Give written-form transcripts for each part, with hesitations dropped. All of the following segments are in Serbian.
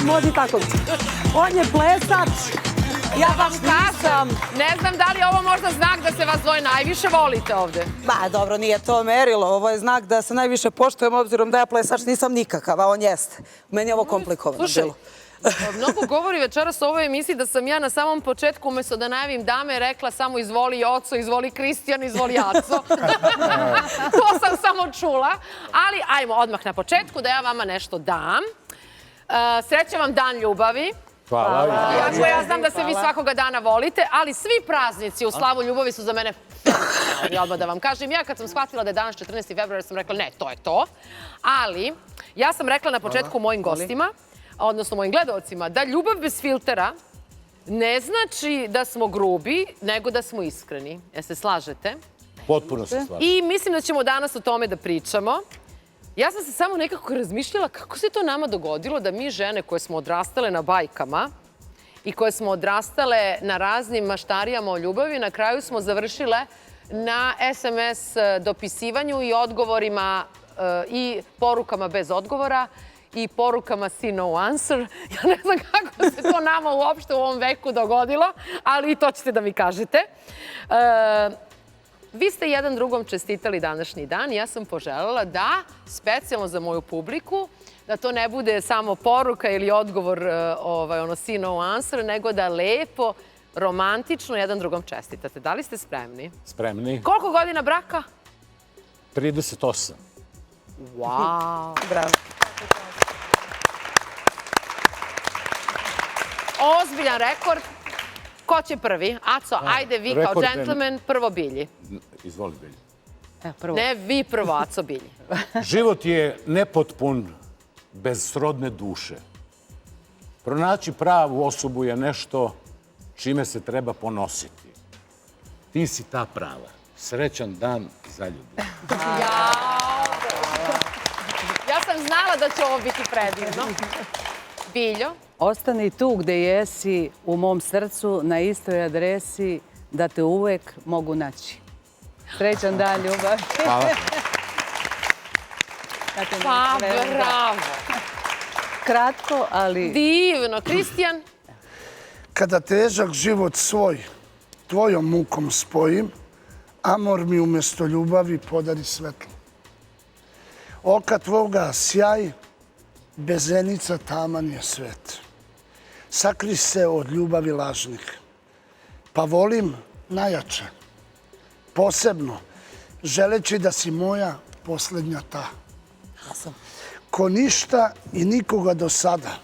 Modi tako. On je plesač. Ja vam kažem, ne znam da li je ovo možda znak da se vas dvoje najviše volite ovde. Ba, dobro, nije to merilo. Ovo je znak da se najviše poštujem, obzirom da ja plesač nisam nikakav, a on jeste. Meni je ovo komplikovano bilo. Mnogo govori večeras o ovoj emisiji da sam ja na samom početku, umjesto da najavim dame, rekla samo izvoli Joco, izvoli Kristijan, izvoli Aco. To sam samo čula. Ali ajmo odmah na početku da ja vama nešto dam. Srećan vam dan ljubavi. Hvala. Iako ja znam da se vi svakoga dana volite, ali svi praznici u slavu ljubavi su za mene fenomenalni, odmah da vam kažem. Ja kad sam shvatila da je danas 14. februar, sam rekla ne, to je to. Ali ja sam rekla na početku mojim gostima, odnosno mojim gledalcima, da ljubav bez filtera ne znači da smo grubi, nego da smo iskreni. Jel se slažete? Potpuno se slažem. I mislim da ćemo danas o tome da pričamo. Ja sam se samo nekako razmišljala kako se to nama dogodilo da mi žene koje smo odrastale na bajkama i koje smo odrastale na raznim maštarijama o ljubavi, na kraju smo završile na SMS dopisivanju i odgovorima i porukama bez odgovora i porukama see no answer. Ja ne znam kako se to nama uopšte u ovom veku dogodilo, ali i to ćete da mi kažete. Vi ste jedan drugom čestitali današnji dan i ja sam poželjela da, specijalno za moju publiku, da to ne bude samo poruka ili odgovor see no answer, nego da lepo, romantično jedan drugom čestitate. Da li ste spremni? Spremni. Koliko godina braka? 38. Wow. Bravo. Ozbiljan rekord. Ko će prvi? Aco, ajde vi kao džentlmen, prvo Bilji. Izvoli, Bilji. Ne, vi prvo, Aco, Bilji. Život je nepotpun bez srodne duše. Pronaći pravu osobu je nešto čime se treba ponositi. Ti si ta prava. Srećan dan za ljubav. Ja sam znala da će ovo biti predivno. Biljo? Ostani tu gde jesi, u mom srcu, na istoj adresi, da te uvek mogu naći. Srećan dan, ljubav. Hvala. Pa, bravo. Kratko, ali... Divno. Kristijan? Kada težak život svoj tvojom mukom spojim, amor mi umjesto ljubavi podari svetlo. Oka tvoga sjaj, bez zenica taman je svet. Sakri se od ljubavi lažnih, pa volim najjače, posebno, želeći da si moja posljednja ta. Ko ništa i nikoga do sada,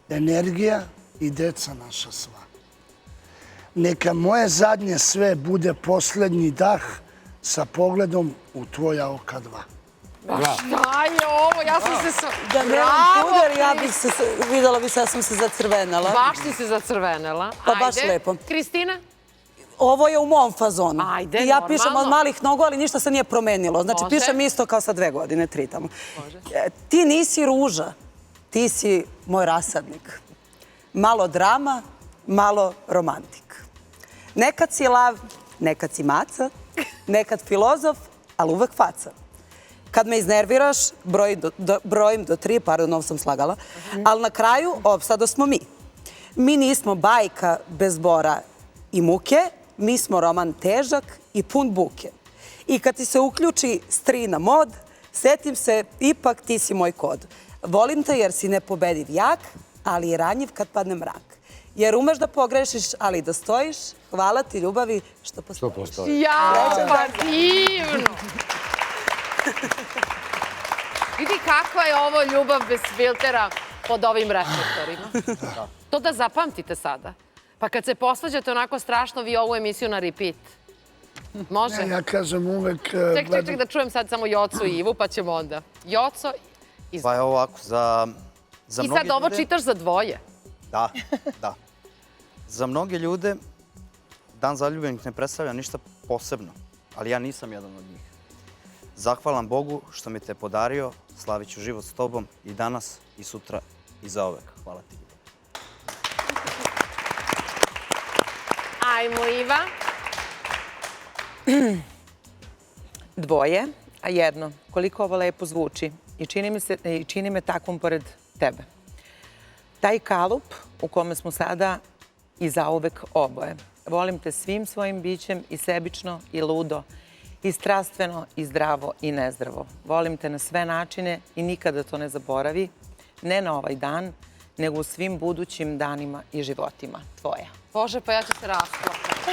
energija i deca naša sva. Neka moje zadnje sve bude posljednji dah sa pogledom u tvoja oka dva. Šta je ovo? Ja sam se... Da nemam puder, ja bih se, videla bi se, ja sam se zacrvenala. Baš si se zacrvenela. Pa baš lepo. Kristina? Ovo je u mom fazonu. Ajde, I ja pišem od normalno. malih nogu, ali ništa se nije promenilo. Znači, Može. pišem isto kao sa 2 godine, 3 tamo. Ti nisi ruža, ti si moj rasadnik. Malo drama, malo romantik. Nekad si lav, nekad si maca, nekad filozof, ali uvek faca. Kad me iznerviraš, brojim do 3, pardon, ovo sam slagala, ali na kraju opsado smo mi. Mi nismo bajka bez bora i muke, mi smo roman težak i pun buke. I kad ti se uključi strina mod, setim se, ipak ti si moj kod. Volim te jer si nepobediv jak, ali i ranjiv kad padne mrak. Jer umeš da pogrešiš, ali i da stojiš. Hvala ti ljubavi što postojiš. Ja, pa divno! Vidi kakva je ovo ljubav bez filtera pod ovim reflektorima. To da zapamtite sada. Pa kad se posvađate onako strašno, vi ovu emisiju na repeat. Može? Ja kažem uvek... Ček da čujem sad samo Jocu i Ivu, pa ćemo onda. Joco, Pa je ovako, za i mnoge sad ovo ljude... čitaš za dvoje. Da, da. Za mnoge ljude Dan zaljubljenih ne predstavlja ništa posebno, ali ja nisam jedan od njih. Zahvalan Bogu što mi te podario, slavit ću život s tobom i danas, i sutra, i zaovek. Hvala ti. Ajmo, Iva. Dvoje, a jedno. Koliko ovo lepo zvuči. i čini me takvom pored tebe. Taj kalup u kome smo sada i zauvek oboje. Volim te svim svojim bićem i sebično i ludo, i strastveno i zdravo i nezdravo. Volim te na sve načine i nikada to ne zaboravi, ne na ovaj dan, nego u svim budućim danima i životima. Tvoja. Bože, pa ja ću se rasplakati.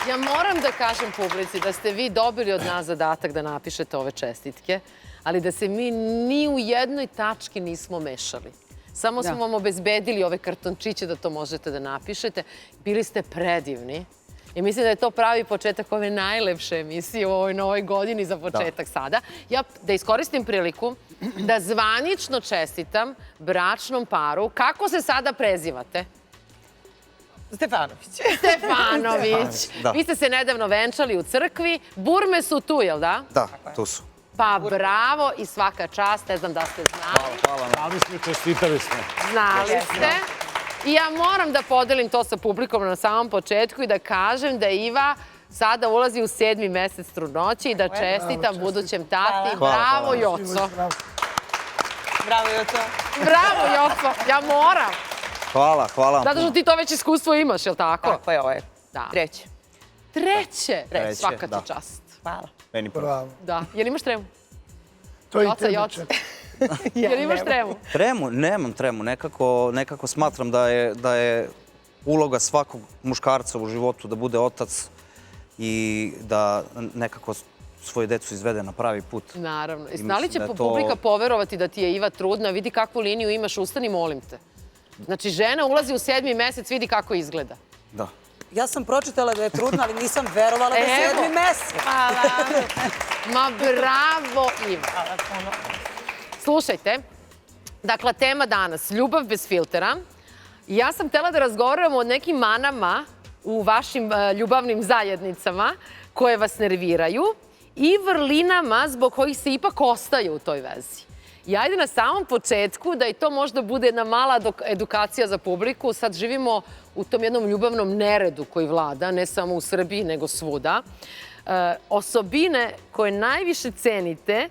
Ja moram da kažem publici da ste vi dobili od nas zadatak da napišete ove čestitke, ali da se mi ni u jednoj tački nismo mešali. Samo smo vam obezbedili ove kartončiće da to možete da napišete. Bili ste predivni. I mislim da je to pravi početak ove najlepše emisije u ovoj novoj godini za početak sada. Ja da iskoristim priliku da zvanično čestitam bračnom paru. Kako se sada prezivate? Stefanović. Stefanović. Da. Vi ste se nedavno venčali u crkvi. Burme su tu, jel da? Da, tu su. Pa bravo i svaka čast. Ne znam da ste znali. Ali smo čestitali smo. Znali ste. I ja moram da podelim to sa publikom na samom početku i da kažem da Iva sada ulazi u 7. mesec trudnoće i da čestitam budućem tati. Bravo, Joco. Bravo, Joco. Bravo, Joco. Ja moram. Hvala vam. Zato što ti to već iskustvo imaš, jel tako? Tako je, ovo je. Da. Treće. Treće? Svaka ti da. čast. Hvala. Meni prvo. Bravo. Da. Jel imaš tremu? To i Joca, tebe Joca. čeka. Jel imaš tremu? Tremu? Nemam tremu. Nekako smatram da je uloga svakog muškarca u životu da bude otac i da nekako svoju decu izvede na pravi put. Naravno. I I znali mislim će da je to- publika poverovati da ti je Iva trudna? Vidi kakvu liniju imaš, ustani, molim te. Znači, žena ulazi u 7. mesec, vidi kako izgleda. Da. Ja sam pročitala da je trudna, ali nisam verovala da je 7. mesec. Ma bravo, Iva. Slušajte, dakle, tema danas, ljubav bez filtera. Ja sam htela da razgovaramo o nekim manama u vašim ljubavnim zajednicama koje vas nerviraju i vrlinama zbog kojih se ipak ostaje u toj vezi. I ajde na samom početku da i to možda bude jedna mala edukacija za publiku. Sad živimo u tom jednom ljubavnom neredu koji vlada, ne samo u Srbiji, nego svuda. Osobine koje najviše cenite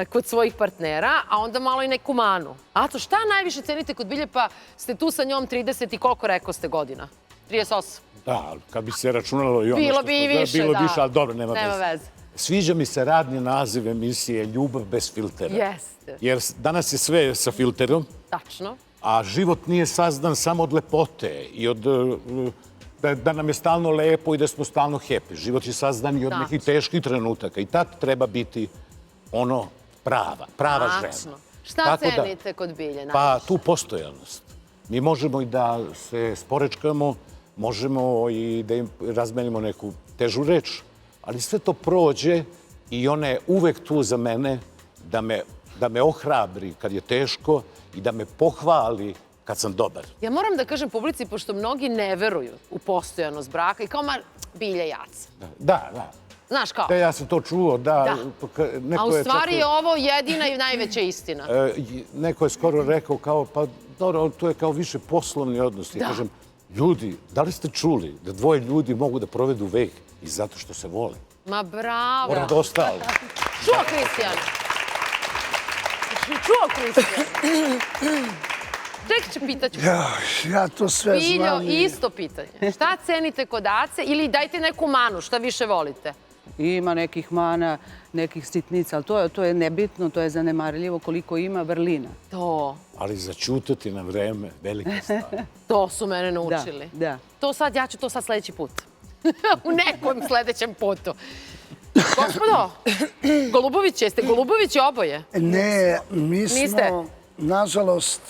kod svojih partnera, a onda malo i neku manu. Ato, šta najviše cenite kod Bilje, pa ste tu sa njom 30 i koliko rekao ste godina? 38? Da, ali kad bi se računalo i ono Bilo što bi i smo- više, bilo da. više, ali dobro, nema Nema veze. veze. Sviđa mi se radni naziv emisije Ljubav bez filtera. Jeste. Jer danas je sve sa filterom, Tačno. a život nije sazdan samo od lepote i od da nam je stalno lepo i da smo stalno happy. Život je sazdan i od Tačno. nekih teških trenutaka i tad treba biti ono prava žena. Tačno. Šta Tako da- cenite kod Bilje? Pa tu postojanost. Mi možemo i da se sporečkamo, možemo i da im razmenimo neku težu reč, ali sve to prođe i ona je uvek tu za mene da me ohrabri kad je teško i da me pohvali kad sam dobar. Ja moram da kažem publici, pošto mnogi ne veruju u postojanost braka i kao, ma, Bilje jaca. Da. Znaš kao? Da, ja sam to čuo, da. A u stvari je ovo jedina i najveća istina. Neko je skoro rekao kao, pa dobro, to je kao više poslovni odnos. Ja kažem, ljudi, da li ste čuli da dvoje ljudi mogu da provedu vek i zato što se vole? Ma bravo. Pored ostalo. Čuo, Kristijan? Čuo, Kristijan? Ček, pitaću. Ja to sve Biljo, znam. isto pitanje. Šta cenite kod Ace ili dajte neku manu, šta više volite? Ima nekih mana, nekih sitnica, ali to je nebitno, to je zanemarljivo koliko ima vrlina. To. Ali začutati na vreme, velika stvar. To su mene naučili. Da. Ja ću to sad sledeći put. U nekom sledećem putu. Gospodo, Golubović, jeste Golubovići oboje? Ne, mi smo, Niste? nažalost,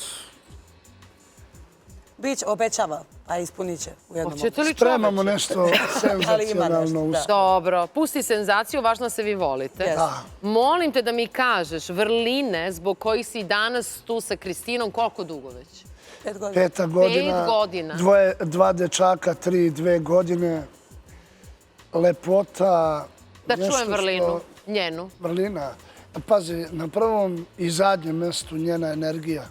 Bić obećava, a ispunit će u jednom Hoćete li spremamo čoveče? nešto senzacionalno. nešto, da. Dobro, pusti senzaciju, važno da se vi volite. Yes. Da. Molim te da mi kažeš vrline zbog kojih si danas tu sa Kristinom koliko dugo već? 5 godina. 5 godina, 5 godina. dva dečaka, 2 godine, lepota. Da nešto čujem što- vrlinu, njenu. Vrlina. Pazi, na prvom i zadnjem mestu njena energija.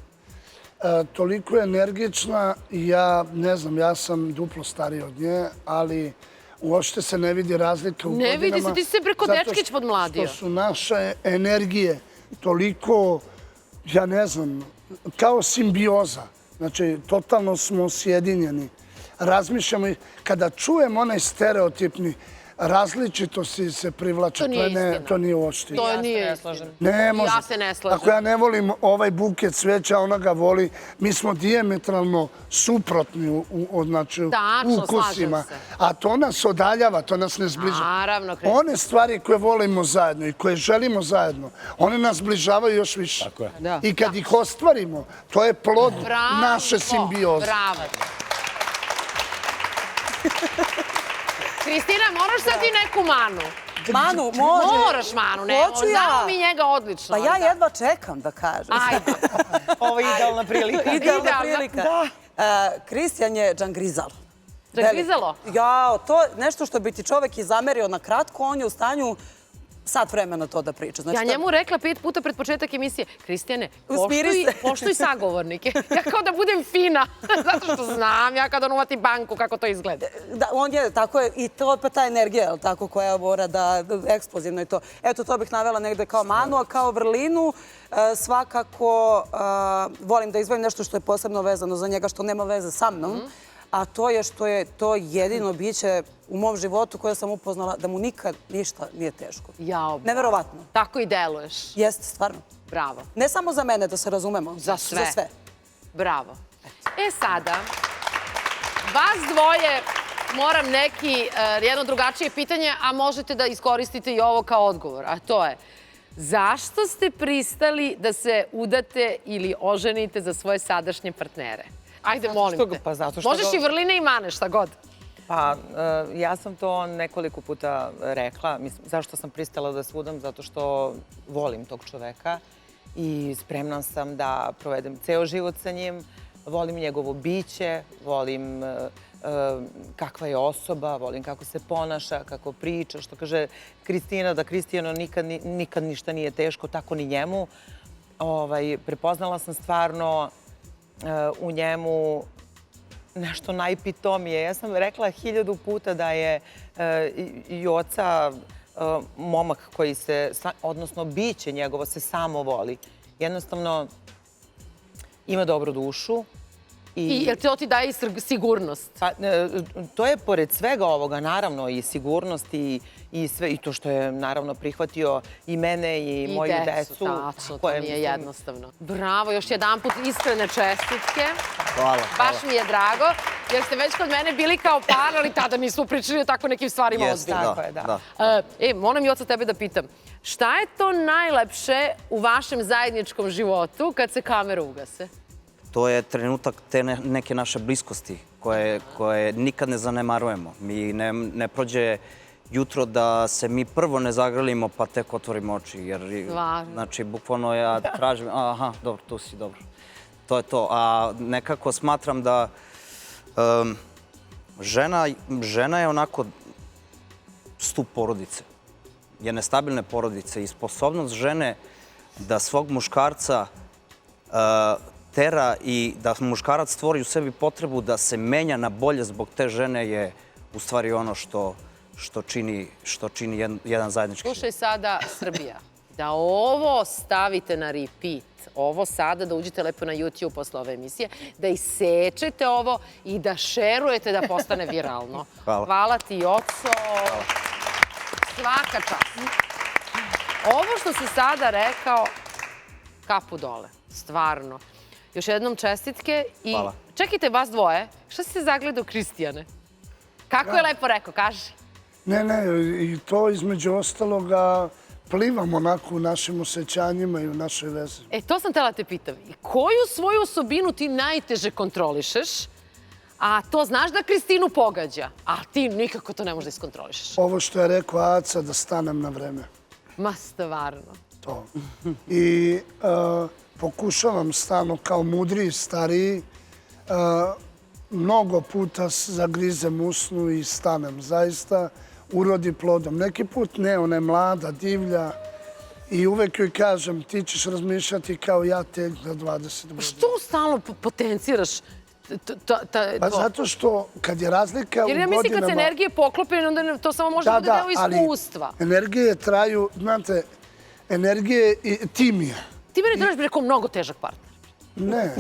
Toliko je energična i ja, ne znam, ja sam duplo stariji od nje, ali Uopšte se ne vidi razlika u godinama. Ne vidi se, ti si se preko dečkić podmladio. Zato što su naše energije toliko, ja ne znam, kao simbioza. Znači, totalno smo sjedinjeni. Razmišljamo i kada čujem onaj stereotipni različitosti se privlače. To nije istina. To nije uopšte. To nije ne istina. slažem. Ne može. Ja se ne slažem. Ako ja ne volim ovaj buket cveća, ona ga voli. Mi smo dijametralno suprotni znači, u Tačno, ukusima. slažem se. A to nas odaljava, to nas ne zbližava. Naravno, Kristijane. One stvari koje volimo zajedno i koje želimo zajedno, one nas zbližavaju još više. Tako je. Da. I kad ih ostvarimo, to je plod Bravo, naše simbioze. Bravo. Kristina, moraš sad ti neku manu. Manu, može. Moraš manu, ne. Hoću ja. Znamo mi njega odlično. Pa ja jedva čekam da kažem. Ajde. Ovo je idealna prilika. Idealna Idealna. prilika. Kristijan je džangrizalo. Džangrizalo? Ja, to je nešto što bi ti čovek i zamerio na kratko, on je u stanju sat vremena to da priča. Znači, Ja njemu rekla 5 puta pred početak emisije, Kristijane, Usmiri se. poštuj sagovornike. Ja kao da budem fina, zato što znam ja kada on uvati banku kako to izgleda. Da, on je, tako je, i to opet ta energija, jel tako, koja mora da, eksplozivno je to. Eto, to bih navela negde kao manu, a kao vrlinu, svakako volim da izdvojim nešto što je posebno vezano za njega, što nema veze sa mnom, a to je što je to jedino biće u mom životu koje sam upoznala da mu nikad ništa nije teško. Jao, Neverovatno. tako i deluješ. Jeste, stvarno. Bravo. Ne samo za mene, da se razumemo. Za sve. Za sve. Bravo. E sada, vas dvoje moram jedno drugačije pitanje, a možete da iskoristite i ovo kao odgovor, a to je zašto ste pristali da se udate ili oženite za svoje sadašnje partnere? Ajde, molim te. Pa zato što Možeš i vrline i mane, šta god. Pa, ja sam to nekoliko puta rekla. Mislim, zašto sam pristala da se udam? Zato što volim tog čoveka i spremna sam da provedem ceo život sa njim. Volim njegovo biće, volim kakva je osoba, volim kako se ponaša, kako priča, što kaže Kristina, da Kristijanu nikad ništa nije teško, tako ni njemu. Prepoznala sam stvarno u njemu nešto najpitomije. Ja sam rekla 1000 puta da je Joca momak koji se, odnosno biće njegovo se samo voli. Jednostavno ima dobru dušu. I jel to ti daje i sigurnost? Pa, to je pored svega ovoga, naravno, i sigurnost i sve, i to što je, naravno, prihvatio i mene i moju decu. Tačno, to nije jednostavno. Bravo, još jedan put iskrene čestitke. Hvala. Baš mi je drago, jer ste već kod mene bili kao par, ali tada nismo pričali o tako nekim stvarima ozbiljno. Tako je, da. Moram Joca tebe da pitam, šta je to najlepše u vašem zajedničkom životu kad se kamere ugase? To je trenutak te neke naše bliskosti koje nikad ne zanemarujemo. Mi ne prođe jutro da se mi prvo ne zagrlimo pa tek otvorimo oči. Znači, bukvalno ja tražim, aha, dobro, tu si, dobro. To je to. A nekako smatram da žena je onako stup porodice. Jedne stabilne porodice i sposobnost žene da svog muškarca tera i da muškarac stvori u sebi potrebu da se menja na bolje zbog te žene je u stvari ono što čini jedan zajednički život. Slušaj sada, Srbija, da ovo stavite na repeat, ovo sada, da uđete lepo na YouTube posle ove emisije, da isečete ovo i da šerujete da postane viralno. Hvala. Hvala ti, Joco. Svaka čast. Ovo što si sada rekao, kapu dole, stvarno. Još jednom čestitke i Hvala. Čekajte vas dvoje, šta si se zagledao Kristijane? Kako je lepo rekao, kaži. Ne, i to između ostaloga plivam onako u našim osjećanjima i u našoj vezi. To sam htjela te pitam. I koju svoju osobinu ti najteže kontrolišeš, a to znaš da Kristinu pogađa, a ti nikako to ne možeš da iskontrolišeš? Ovo što je rekao Aca, da stanem na vreme. Ma stvarno. To. I pokušavam stalno kao mudriji, stariji, mnogo puta zagrizem usnu i stanem. Zaista urodi plodom. Neki put ne, ona je mlada, divlja i uvek joj kažem ti ćeš razmišljati kao ja tek na 20 godina. Što stalno potenciraš Pa zato što kad je razlika u Jer ja godinama... mislim kad se energije poklope, onda to samo može da bude deo iskustva. Ali energije traju, znate, energije i tim je. Ti meni trebaš bi rekao mnogo težak partner. Ne.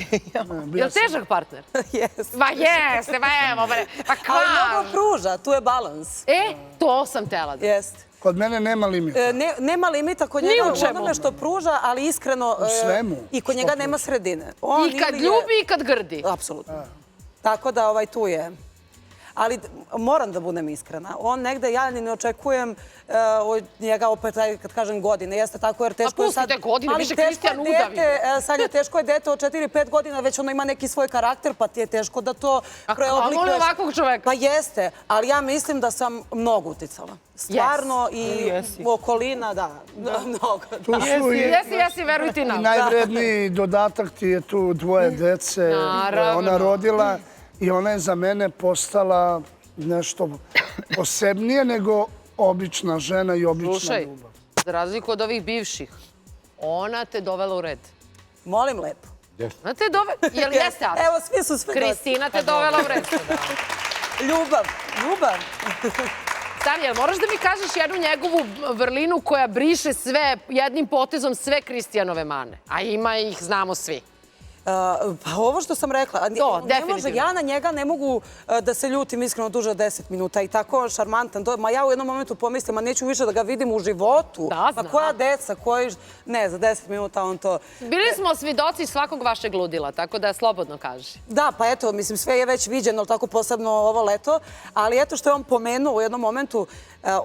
Je li težak partner? Jeste. Ma jeste, ma evo, pa Ali kvar. mnogo pruža, tu je balans. To sam tela da. Jeste. Kod mene nema limita. Nema limita kod njega u onome što pruža, ali iskreno... U svemu. I kod njega nema sredine. I kad ljubi i kad grdi. Apsolutno. Tako da tu je. Ali moram da budem iskrena. On negde, ja ne očekujem od njega opet, kad kažem godine, jeste tako jer teško je sad... A pustite godine, više Kristijan udavi. Sad je teško je dete od 4-5 godina, već ono ima neki svoj karakter, pa ti je teško da to preoblikuješ. A voli ovakvog čoveka? Pa jeste, ali ja mislim da sam mnogo uticala. Stvarno i okolina, da, mnogo. Jesi, verujte nam. I najvredniji dodatak ti je tu dvoje dece. Ona rodila i ona je za mene postala nešto posebnije nego obična žena i obična ljubav. Za razliku od ovih bivših, ona te dovela u red. Molim lepo. Ona te dovela, jel jeste, Aco? Evo, svi su sve Kristina te dovela u red. Ljubav. Stani, jel moraš da mi kažeš jednu njegovu vrlinu koja briše sve, jednim potezom sve Kristijanove mane? A ima ih, znamo svi. Pa ovo što sam rekla, ja na njega ne mogu da se ljutim iskreno duže od 10 minuta i tako šarmantan. Ma ja u jednom momentu pomislim, a neću više da ga vidim u životu. Pa koja deca, koji... Ne, za 10 minuta on to... Bili smo svidoci svakog vašeg ludila, tako da slobodno kaži. Da, pa eto, mislim, sve je već viđeno, tako posebno ovo leto, ali eto što je on pomenuo u jednom momentu,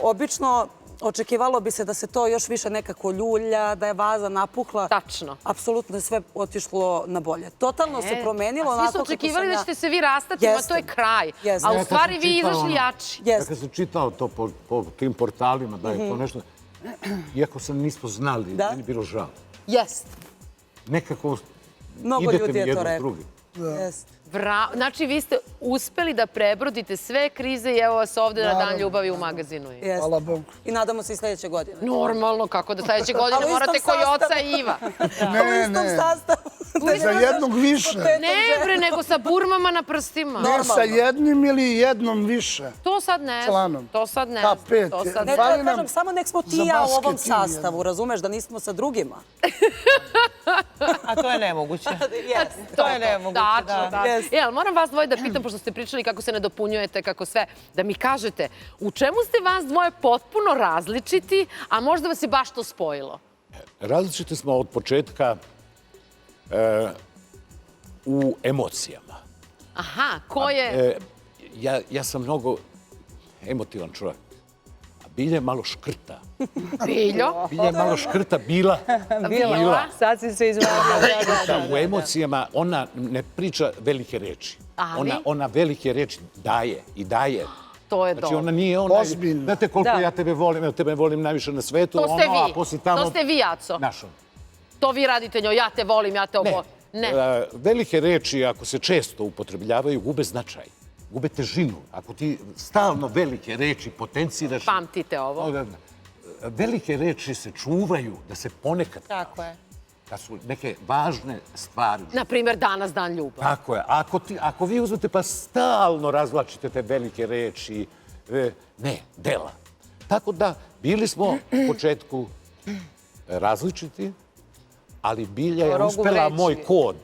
obično očekivalo bi se da se to još više nekako ljulja, da je vaza napuhla. Tačno. Apsolutno je sve otišlo na bolje. Totalno se promenilo. A svi su očekivali da ćete se vi rastati, ma to je kraj. A u stvari vi izašli jači. Ja kad sam čitao to po tim portalima, da je to nešto... Iako sam nismo znali, meni je bilo žao. Jest. Nekako Mnogo idete ljudi mi je to jedno rekao. drugi. Jest. Znači, vi ste uspeli da prebrodite sve krize i evo vas ovde na Dan ljubavi u magazinu. Hvala Bogu. I nadamo se i sljedeće godine. Normalno, kako da sljedeće godine morate koji oca i Iva. U istom sastavu. Za jednog više. Ne bre, nego sa burmama na prstima. Ne, sa jednim ili jednom više. To sad ne znam. To sad ne znam. K5. Ne, da kažem, samo nek smo ti i ja u ovom sastavu, razumeš, da nismo sa drugima. A to je nemoguće. To je nemoguće, da. Ali moram vas dvoje da pitam, pošto ste pričali kako se ne dopunjujete, kako sve, da mi kažete u čemu ste vas dvoje potpuno različiti, a možda vas je baš to spojilo? Različiti smo od početka u emocijama. Aha, ko je... Ja sam mnogo emotivan čovjek. A Bilja je malo škrta. Biljo? Bilja je malo škrta, bila. Sad si se izvadila. U emocijama ona ne priča velike reči. Ona velike reči daje i daje. To je Znači dobro. ona nije ona... Znate koliko ja tebe volim najviše na svetu. To ste vi. To ste vi, Aco. Našom. To vi radite njoj, ja te volim, ja te obožavam. Ne. Velike reči, ako se često upotrebljavaju, gube značaj. Gube težinu. Ako ti stalno velike reči potenciraš... Pamtite ovo. Velike reči se čuvaju da se ponekad... Tako je. Kad su neke važne stvari. Naprimjer, danas Dan ljubavi. Tako je. Ako vi uzmete pa stalno razvlačite te velike reči, ne, dela. Tako da, bili smo u početku različiti, ali Bilja je uspela moj kod,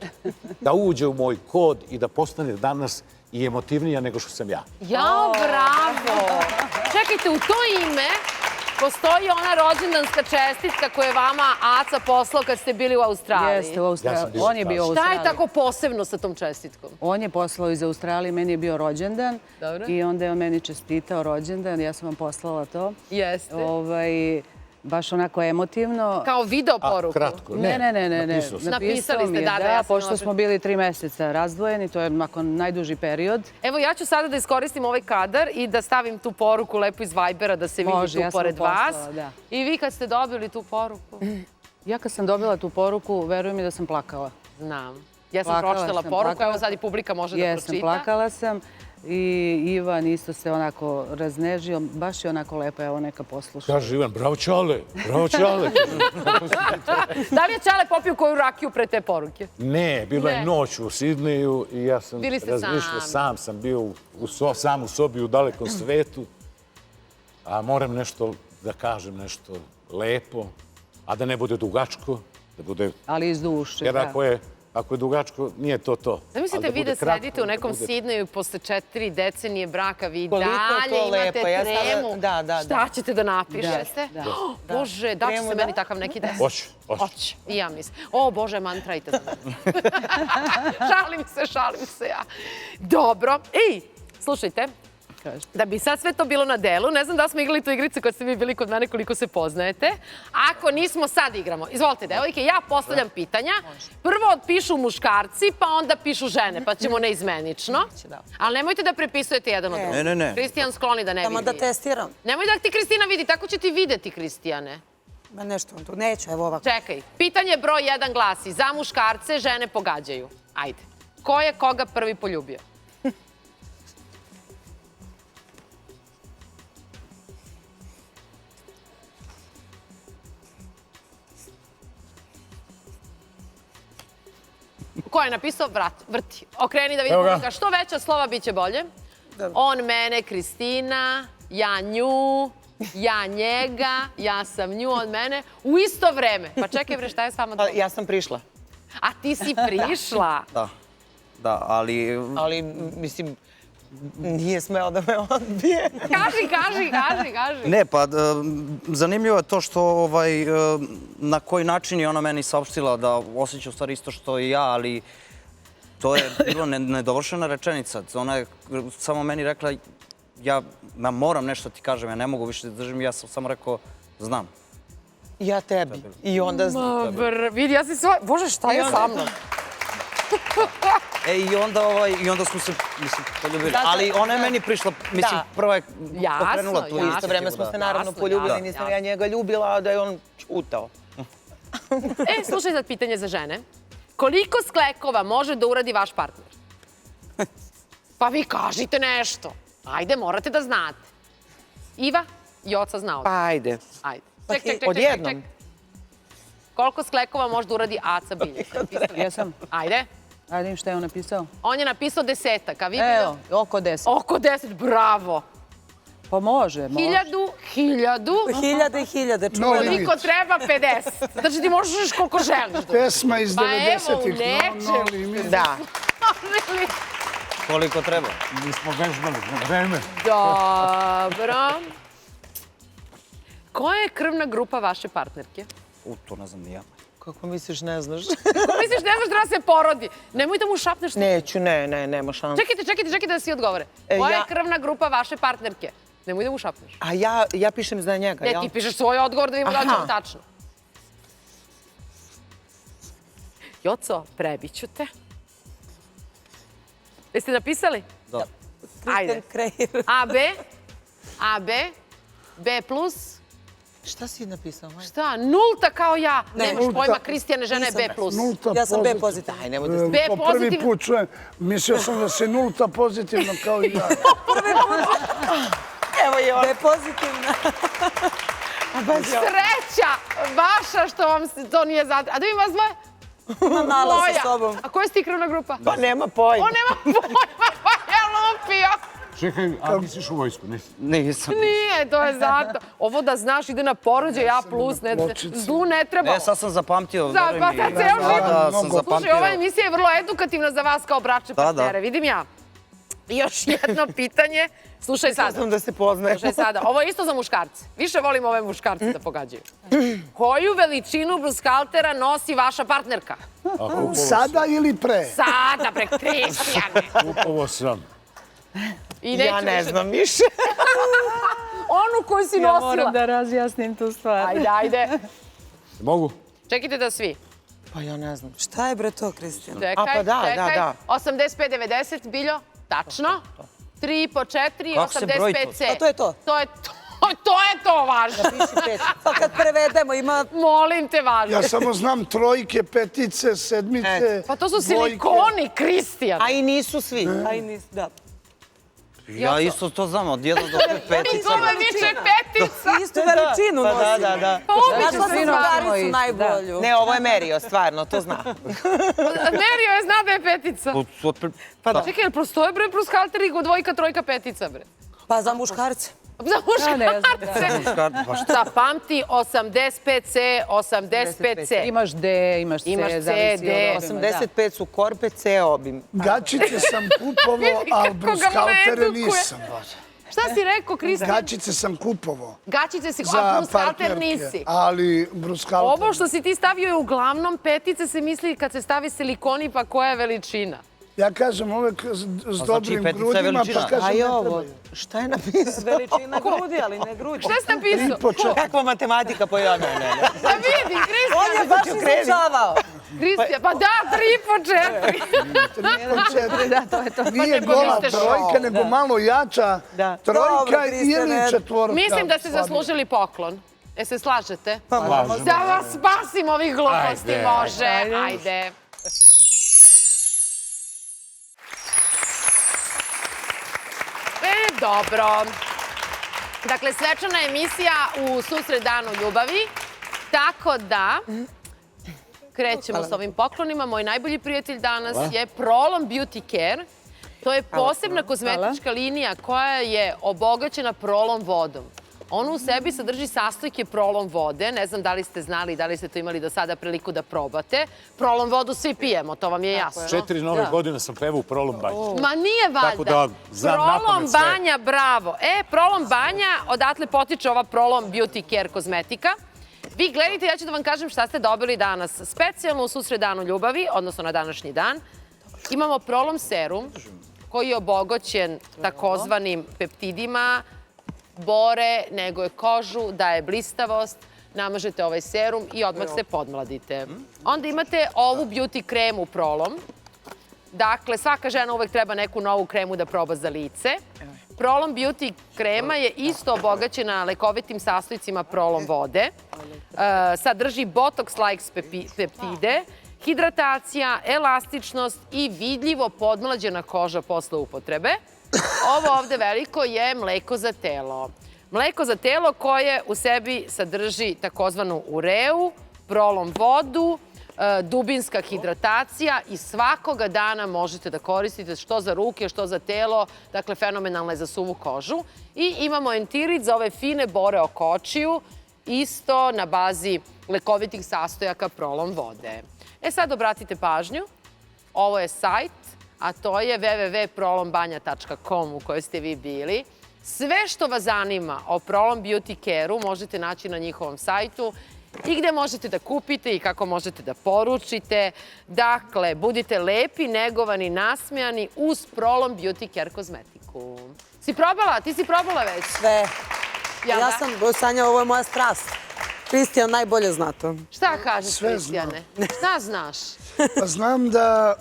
da uđe u moj kod i da postane danas i emotivnija nego što sam ja. Jao, bravo! Čekajte, u to ime postoji ona rođendanska čestitka koju je vama Aca poslao kad ste bili u Australiji. Jeste, u Australiji. On je bio u Šta Australiji. je tako posebno sa tom čestitkom? On je poslao iz Australije, meni je bio rođendan. I onda je on meni čestitao rođendan, ja sam vam poslala to. Jeste. Baš onako emotivno. Kao video poruku? Kratko, Ne. Napisali ste, da, pošto smo bili 3 meseca razdvojeni, to je nakon najduži period. Evo, ja ću sada da iskoristim ovaj kadar i da stavim tu poruku lepo iz Vibera da se vidi tu pored vas. I vi kad ste dobili tu poruku? Ja kad sam dobila tu poruku, verujem mi da sam plakala. Znam. Ja sam pročitala poruku, evo sad i publika može da pročita. Jesam, plakala sam. I Ivan isto se onako raznežio. Baš je onako lepa, evo neka posluša. Kaže Ivan, bravo Čale, bravo Čale. Da li je Čale popio koju rakiju pre te poruke? Ne, bila je noć u Sidneju i ja sam Bili ste razmišljao, sami. sam sam bio sam u sobi u dalekom svetu, a moram nešto da kažem, nešto lepo, a da ne bude dugačko, da bude... Ali iz duše, Jer da. ako je dugačko, nije to to. Zamislite Ali vi da bude kratko, sedite u nekom da bude- Sidneju posle 4 decenije braka, vi Koliko je dalje to imate lepo, ja sada- tremu. da. Šta ćete da napišete? Da. Bože, da će Tremu, se da? meni takav neki deset. Hoće. Hoće, i ja mislim. O, Bože, mantrajte za mene. šalim se ja. Dobro. Ej, slušajte, Kaže. da bi sad sve to bilo na delu, ne znam da smo igrali tu igricu kad ste vi bili kod mene, koliko se poznajete. Ako nismo, sad igramo. Izvolite, devojke, ja postavljam pitanja. Prvo pišu muškarci, pa onda pišu žene, pa ćemo neizmenično. Ali nemojte da prepisujete jedan od drugog. Ne. Kristijan skloni da ne Samo vidi. da testiram. Nemoj da ti Kristina vidi, tako će ti videti, Kristijane. Ma nešto tu neću, evo ovako. Čekaj, pitanje broj 1 glasi, za muškarce žene pogađaju. Ajde. Ko je koga prvi poljubio? Ko je napisao? Vrti. Okreni da Evo vidimo ga. što veća slova bit će bolje. On mene, Kristina, ja nju, ja njega, ja sam nju, on mene. U isto vreme. Pa čekaj bre, šta je s vama? Pa ja sam prišla. A ti si prišla. Da, ali Ali, mislim, nije smeo da me odbije. Kaži. ne, pa zanimljivo je to što na koji način je ona meni saopštila da osjeća u stvari isto što i ja, ali to je bilo nedovršena rečenica. Ona je samo meni rekla, ja moram nešto ti kažem, ja ne mogu više da držim, ja sam samo rekao, znam. Ja tebi. I onda... Vidi, ja si sva... Bože, šta je sa mnom? I onda smo se, mislim, poljubili. Ali ona je meni prišla, mislim, prva je pokrenula tu U isto vreme smo se naravno Jasno, poljubili, jasno, nisam jasno. ja njega ljubila, a da je on čutao. Slušaj sad pitanje za žene. Koliko sklekova može da uradi vaš partner? Pa vi kažite nešto. Ajde, morate da znate. Iva, Joca zna ovo. Pa ajde. Ajde. Ček. Odjednom. Koliko sklekova može da uradi Aca Biljak? Jesam. Ajde. Ajde im šta je on napisao. On je napisao 10, a vi Evo, oko 10. Oko 10, bravo. Pa može. 1000. Hiljade i hiljade No čuvena. limit. Koliko treba 50. Znači ti možeš koliko želiš. Pesma iz Pa evo, 90-ih. neće. Da. Koliko treba. Mi smo vežbali na vreme. Dobro. Koja je krvna grupa vaše partnerke? To ne znam ni ja. Kako misliš, ne znaš? Ko misliš, ne znaš da se porodi? Nemoj da mu šapneš. Neću, nema šanse. Čekajte da svi odgovore. Koja je ja- krvna grupa vaše partnerke? Nemoj da mu šapneš. A ja pišem za njega, Ne, jel? ti pišeš svoj odgovor da vidimo da li će Aha. on tačno. Joco, prebiću te. Jeste napisali? Da. Ajde. Kreira. AB, B plus, Šta si napisao? šta? Nulta kao ja. Nemaš nulta. pojma, Kristijane, žena je B plus. Nulta Ja sam B pozitivna. pozitivna. Aj, nemoj da... B Po prvi pozitivna. put čujem. Mislio sam da se nulta pozitivna kao i ja. Evo je on. B pozitivna. Sreća vaša što vam se to nije zadržalo. A da vidim vas dvoje? Ima mala Moja. sa sobom. A koja si ti krvna grupa? Pa nema pojma. On nema pojma, pa je lupio. Čekaj, a misliš u vojsku? Nisi? Nisam. Nije, to je zato. Ovo da znaš ide na porođaj, A plus, zlu ne treba. Sad sam zapamtio. Pa sad ceo život. Da, sam Mnogo. zapamtio. Slušaj, ova emisija je vrlo edukativna za vas kao bračne Da, da. partnere, vidim ja. I još jedno pitanje. Slušaj sada. Znam da se poznaje. Slušaj sada. Ovo je isto za muškarce. Više volim ove muškarce da pogađaju. Koju veličinu brushaltera nosi vaša partnerka? Sada ili pre? Sada, pre Kristijane. Kupovo sam. I Ja neću ne više. znam više. Onu koju si Ja nosila. moram da razjasnim tu stvar. Ajde. Mogu? Čekajte da svi. Pa ja ne znam. Šta je bre to, Kristijan? Čekaj, A, pa da, čekaj. da. 85-90, Biljo, tačno. 3 po 4, Kako se broji to? 85C. A to je to. To je to važno. Pa kad prevedemo ima... Molim te, važno. Ja samo znam trojke, petice, sedmice, Pa to su dvojke. silikoni, Kristijan. A i nisu svi. Aj, da. Ja isto to znam, od 1 do 5 petica. Nikome viče petica. Istu veličinu Pa nosimo. da. Pa ubiće Našla se sam zvano. drugaricu najbolju. Ne, ovo je merio, stvarno, to zna. Merio je zna da je petica. Pa da. Čekaj, jel prostoje bre proskalteri, dvojka, trojka, petica bre? Pa za muškarce. Za muškarce. Pa Zapamti 85C, 85C. Imaš D, imaš C, Imaš C, zavisi D. od obima, da. 85 su korpe, C obim. Gačice sam kupovao, Vidi ali kako ga bruskaltere mledukuje. nisam. Šta si rekao, Kristijan? Gačice sam kupovao Gačice si, a za bruskalter partnerke, nisi. ali bruskalter... Ovo što si ti stavio je uglavnom petice se misli kad se stavi silikoni pa koja je veličina. Ja kažem uvek s dobrim petica je grudima, veličina. pa kažem A i ne ovo, trebaju. šta je napisao? Veličina grudi, ali ne grudi. Šta si napisao? 3,4. Kakva matematika pojavljena? Pa vidi, On je baš izučavao. Kristijan, pa da, 3,4. Da, to je to. Nije nego gola niste trojka, nego malo jača Da. trojka Dobro, Kristjane. ili četvorka. Mislim da ste slabije. zaslužili poklon. E se slažete? Slažemo. Da vas spasim ovih gluposti, Ajde. može. Ajde. Dobro. Dakle, svečana emisija u susret danu ljubavi. Tako da, krećemo s ovim poklonima. Moj najbolji prijatelj danas je Prolom Beauty Care. To je posebna kozmetička linija koja je obogaćena Prolom vodom. Ono u sebi sadrži sastojke Prolom vode. Ne znam da li ste znali, da li ste to imali do sada priliku da probate. Prolom vodu svi pijemo, to vam je jasno. 4 nove godine sam pevao u Prolom banji. Ma nije valjda. Tako da znam Prolom napamet sve. banja, bravo. Prolom banja, odatle potiče ova Prolom Beauty Care kozmetika. Vi gledajte, ja ću da vam kažem šta ste dobili danas. Specijalno u susret danu ljubavi, odnosno na današnji dan, imamo Prolom serum koji je obogaćen takozvanim peptidima, bore, nego je kožu, daje blistavost, namažete ovaj serum i odmah se podmladite. Onda imate ovu beauty kremu Prolom. Dakle, svaka žena uvek treba neku novu kremu da proba za lice. Prolom Beauty krema je isto obogaćena lekovitim sastojcima Prolom vode. Sadrži botox-like peptide, hidratacija, elastičnost i vidljivo podmlađena koža posle upotrebe. Ovo ovde veliko je mleko za telo. Mleko za telo koje u sebi sadrži takozvanu ureu, Prolom vodu, dubinska hidratacija i svakoga dana možete da koristite što za ruke, što za telo. Dakle, fenomenalna je za suvu kožu. I imamo entirid za ove fine bore oko očiju, isto na bazi lekovitih sastojaka Prolom vode. Sad obratite pažnju. Ovo je sajt, a to je www.prolombanja.com u kojoj ste vi bili. Sve što vas zanima o Prolom Beauty Care-u možete naći na njihovom sajtu i gde možete da kupite i kako možete da poručite. Dakle, budite lepi, negovani, nasmejani uz Prolom Beauty Care kozmetiku. Si probala? Ti si probala već? Sve. Ja Ja da? sam, Sanja, ovo je moja strast. Kristijan najbolje zna to. Šta kažeš, Sve Kristijane? Šta znaš? Pa znam da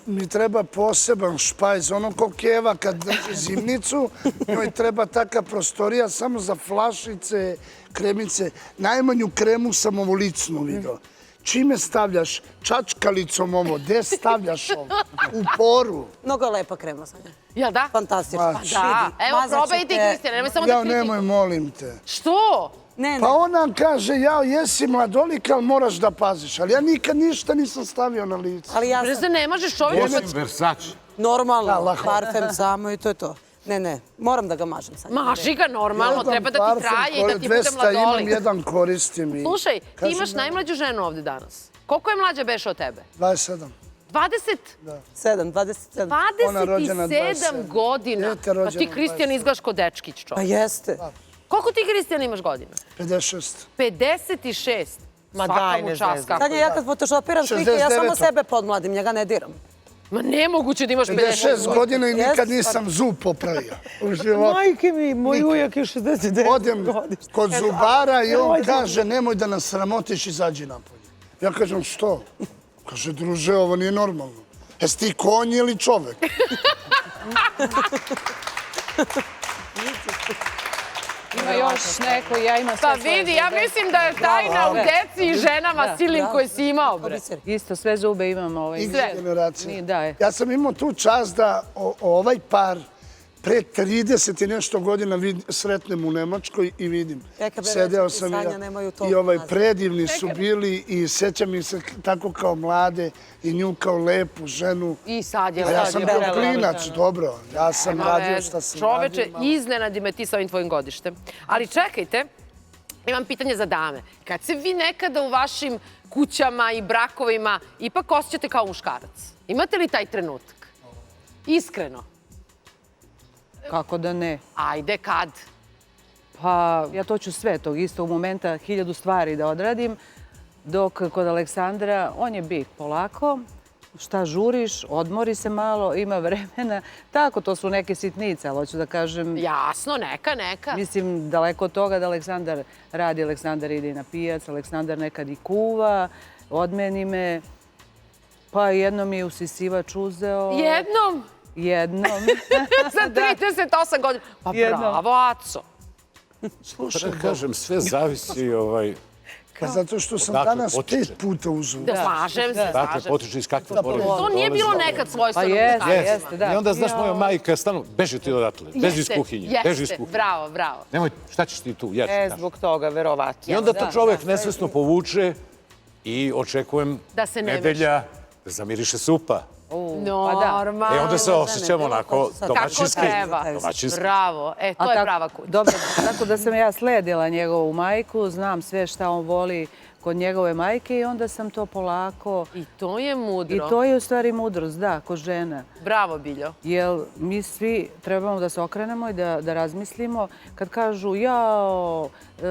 mi treba poseban špajz. Ono ko Keva kad drži zimnicu, njoj treba taka prostorija samo za flašice, kremice. Najmanju kremu sam ovo licnu vidio. Čime stavljaš? Čačkalicom ovo. Gde stavljaš ovo? U poru. Mnogo lepa krema, Sanja. Jel da? Fantastično. Pa Da. Evo, probaj i ti, Kristijane, nemoj samo da Ja, kritikuj. nemoj, molim te. Što? Ne, Pa ne. ona kaže, ja jesi mladolik, ali moraš da paziš. Ali ja nikad ništa nisam stavio na lice. Ali ja Bre, sam se ne možeš čovjek... Osim Versace. normalno, Da, lako. parfem samo i to je to. Ne, moram da ga mažem, Sanja. Maži ga normalno, Jedan treba da ti parfem traje i koji da ti bude 200 mladolik. imam, jedan koristim. I Slušaj, ti kažem imaš da- najmlađu ženu ovde danas. Koliko je mlađa beše od tebe? 27. 20? 27. Ona rođena 27 godina. Dete Pa ti, rođeno Kristijan, 27. izgledaš ko dečkić, Pa čovjek. jeste. Koliko ti, Kristijan, imaš godina? 56. 56. Ma Svaka daj, mu ne čast, zezaj. kako Sanja, ja kad photoshopiram slike, ja samo 69. sebe podmladim, njega ne diram. Ma nemoguće da imaš 56 godina i nikad Jeste, nisam zub popravio u životu. Majke mi, moj ujak je 69 Odem kod zubara i on kaže, nemoj da nas sramotiš, izađi napolje. Ja kažem, što? Kaže, druže, ovo nije normalno. Jesi ti konj ili čovek? Ima još neko, ja imam sve Pa svoje vidi, ja zube. mislim da je tajna u deci i ženama silnim koje si imao, bre. Isto, sve zube imam. X Sve. generacije. Nije, da je. Ja sam imao tu čast da ovaj par pre 30 i nešto godina sretnem u Nemačkoj i vidim. Sedeo sam i predivni su bili i sećam mi se tako kao mlade i nju kao lepu ženu. I sad je... A ja sam bio klinac, dobro. Ja sam radio šta sam radio. Čoveče, iznenadi me ti sa ovim tvojim godištem. Ali čekajte, imam pitanje za dame. Kad se vi nekada u vašim kućama i brakovima ipak osjećate kao muškarac, imate li taj trenutak? Iskreno. Kako da ne? Ajde, kad? Pa ja to ću sve tog istog momenta 1000 stvari da odradim, dok kod Aleksandra on je bik polako, šta žuriš, odmori se malo, ima vremena. Tako, to su neke sitnice, ali hoću da kažem... Jasno, neka. Mislim, daleko od toga da Aleksandar radi, Aleksandar ide na pijac, Aleksandar nekad i kuva, odmeni me, pa jednom je usisivač uzeo... Jednom? Jednom. Za 38 godina. Pa bravo, Aco. Slušaj, kažem, sve zavisi Pa zato što sam danas 5 puta uzeo. Da, slažem se. Dakle, potiče iz kakve porodice. To nije bilo nekad svojstveno. Pa jeste, da. I onda, znaš, moja majka stanu, beži ti odatle, beži iz kuhinje, beži iz kuhinje. Bravo. Nemoj, šta ćeš ti tu, Zbog toga, verovatno. I onda to čovek nesvesno povuče i očekujem nedelja da zamiriše supa. Normalno. I onda se osjećamo onako domaćinski. Kako treba. Bravo. To je prava kuća. Dobro, tako da sam ja sledila njegovu majku, znam sve šta on voli kod njegove majke i onda sam to polako... I to je mudro. I to je u stvari mudrost, da, kod žena. Bravo, Biljo. Jer mi svi trebamo da se okrenemo i da razmislimo. Kad kažu, jao,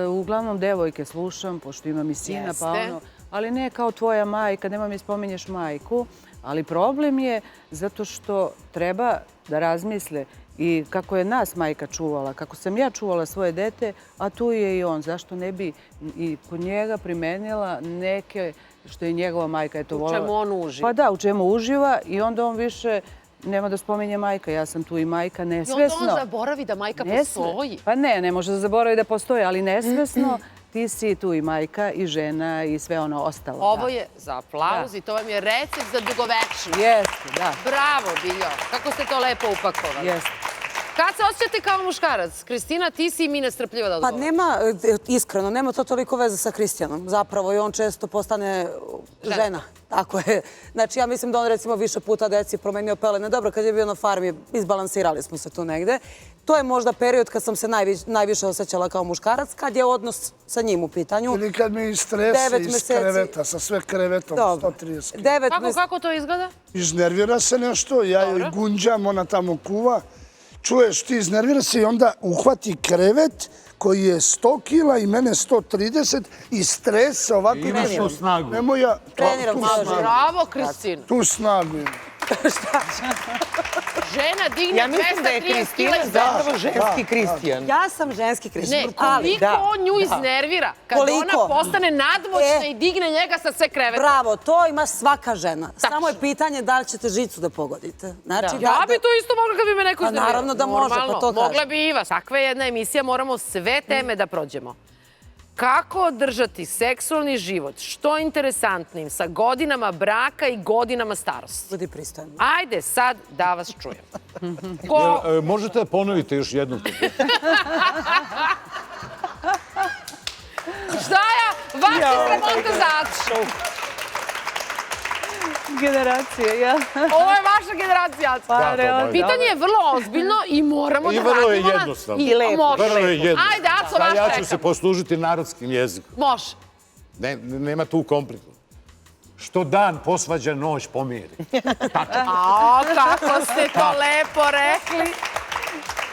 uglavnom devojke slušam, pošto imam i sina, pa ono... Ali ne kao tvoja majka, nema mi spominješ majku. Ali problem je zato što treba da razmisle i kako je nas majka čuvala, kako sam ja čuvala svoje dete, a tu je i on. Zašto ne bi i kod njega primenila neke što je njegova majka eto volala. U čemu on uživa. Pa da, u čemu uživa i onda on više nema da spominje majka. Ja sam tu i majka nesvesno. I onda on zaboravi da majka postoji. Pa ne može da zaboravi da postoji, ali nesvesno ti si tu i majka i žena i sve ono ostalo. Ovo je za aplauz i to vam je recept za dugovečnost. Jeste, da. Bravo, Biljo. Kako ste to lepo upakovali. Jeste. Kad se osjećate kao muškarac? Kristina, ti si mi nestrpljiva da odgovori. Pa nema, iskreno, nema to toliko veze sa Kristijanom. Zapravo i on često postane žena. Tako je. Znači, ja mislim da on recimo više puta deci promenio pelene. Dobro, kad je bio na farmi, izbalansirali smo se tu negde. To je možda period kad sam se najviše osjećala kao muškarac, kad je odnos sa njim u pitanju. Ili kad mi istrese iz kreveta, sa sve krevetom, 130 kg. Kako to izgleda? Iznervira se nešto, ja joj gunđam, ona tamo kuva. Čuješ, ti iznervira se i onda uhvati krevet koji je 100 kila i mene 130 i stresa ovako. Imaš tu snagu. Nemoj ja... Bravo, Kristina. Tu snagu imam. Žena digne 230 kila. Ja mislim da je Kristina zapravo ženski Kristijan. Ja sam ženski Kristijan. Ne, koliko on nju iznervira kad ona postane nadmoćna i digne njega sa sve kreveta. Bravo, to ima svaka žena. Samo je pitanje da li ćete žicu da pogodite. Ja bi to isto mogla kad bi me neko iznervira. Pa naravno da može, pa to kažem. Mogla bi Iva. Takva je jedna emisija, moramo sve teme da prođemo. Kako održati seksualni život što interesantnim sa godinama braka i godinama starosti? Budi pristojan. Ajde sad da vas čujem. Možete da ponovite još jednom? Šta ja? Vaši remontazač. Generacije, ja. Ovo je vaša generacija. Pitanje je vrlo ozbiljno i moramo da radimo. I vrlo je jednostavno. I lepo. Vrlo je jednostavno. Ajde, Aco, vaš čekam. Ja ću se poslužiti narodskim jezikom. Može. Nema tu kompliku. Što dan posvađa, noć pomiri. A, kako ste to lepo rekli.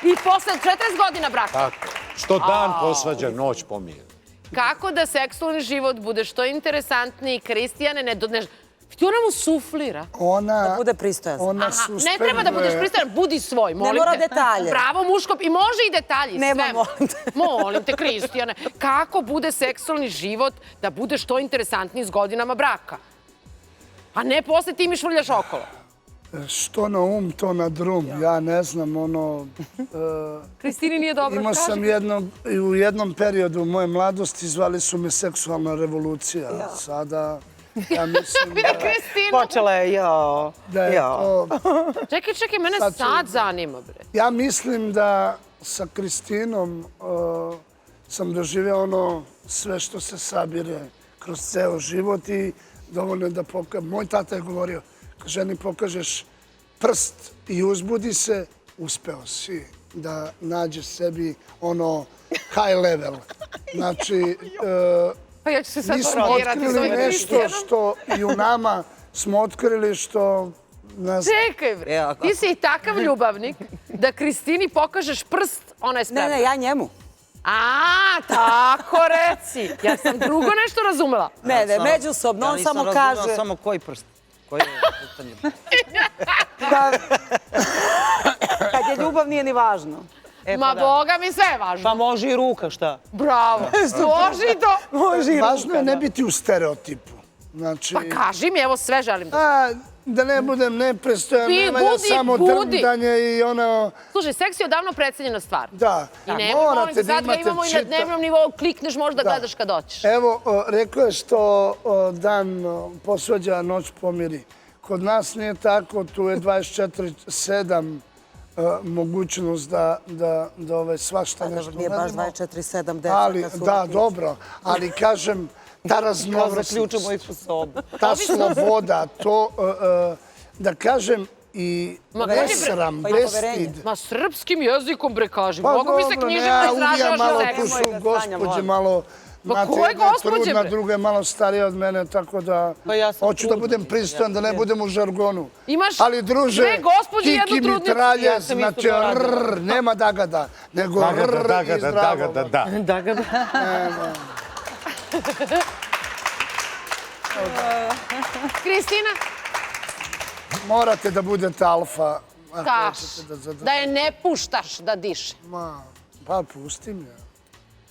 I posle 40 godina braka. Tako. Što dan posvađa, noć pomiri. Kako da seksualni život bude što interesantniji, Kristijane, ti ona mu suflira. Da bude pristojan. Ne treba da budeš pristojan, budi svoj, molim te. Ne mora detalje. Bravo muško, i može i detalji. Nema, molim te. Molim te, Kristijane. Kako bude seksualni život da bude što interesantniji s godinama braka? A ne posle ti mi švrljaš okolo. Što na to na drum. Ja ne znam, Kristini nije dobro. Imao sam u jednom periodu moje mladosti, zvali su me seksualna revolucija. Sada Ja mislim da, Kristinu. Počela je, jao. da je to... Čekaj, mene sad zanima, bre. Ja mislim da sa Kristinom sam doživeo ono sve što se sabire kroz ceo život i dovoljno je da pokažem. Moj tata je govorio, kad ženi pokažeš prst i uzbudi se, uspeo si da nađeš sebi ono high level. Znači, Pa ja ću se sad mi smo formirati s otkrili ovim nešto Kristijanom. što i u nama smo otkrili što... Ne znam. Čekaj, bre. Ti si i takav ljubavnik da Kristini pokažeš prst, ona je spremna. Ne, ja njemu. A, tako reci. Ja sam drugo nešto razumela. Ne, međusobno, on samo kaže... Ja nisam razumela samo koji prst. Koji je pitanje? Kad je ljubav nije ni važno. Ma, boga mi, sve je važno. Pa može i ruka, šta? Bravo. Može i to. Važno je ne biti u stereotipu. Znači, Pa kaži mi, evo sve želim da... da ne budem neprestojan, Ti nema ja budi, samo budi. drmdanje i ono... Slušaj, seks je odavno precenjena stvar. Da, I nemoj, molim morate te, da sad ga imate imamo i na dnevnom nivou, klikneš, možda gledaš kad hoćeš. Evo, rekao je što dan posvađa, noć pomiri. Kod nas nije tako, tu je 24/7 mogućnost da svašta nešto Nije baš uradimo. 24/7 deca. Ali, kad su da, utakmice. dobro, ali kažem, ta raznovrsnost, Zaključamo ih u sobu. ta sloboda, to, da kažem, i Ma, besram, pa i poverenje. bestid. Ma, srpskim jezikom, bre, kaži. Pa Mogu mi se dobro, književno ja uvijek izražavaš malo na tu seksi. su gospođe malo... Pa znate, koje jedna je gospođe, trudna, bre? druga je malo starija od mene, tako da Pa ja sam hoću da trudna, budem pristojan, da ne budem u žargonu. Imaš Ali, druže, dve gospođe i jednu Kiki trudnicu. mitraljez, Ja sam isto znači to radila. rrr, nema dagada, nego rrr i zdravo. Da. Da ga da. Kristina, Morate da budete alfa. ako kaš hoćete da je ne puštaš da diše. Pa pustim ja.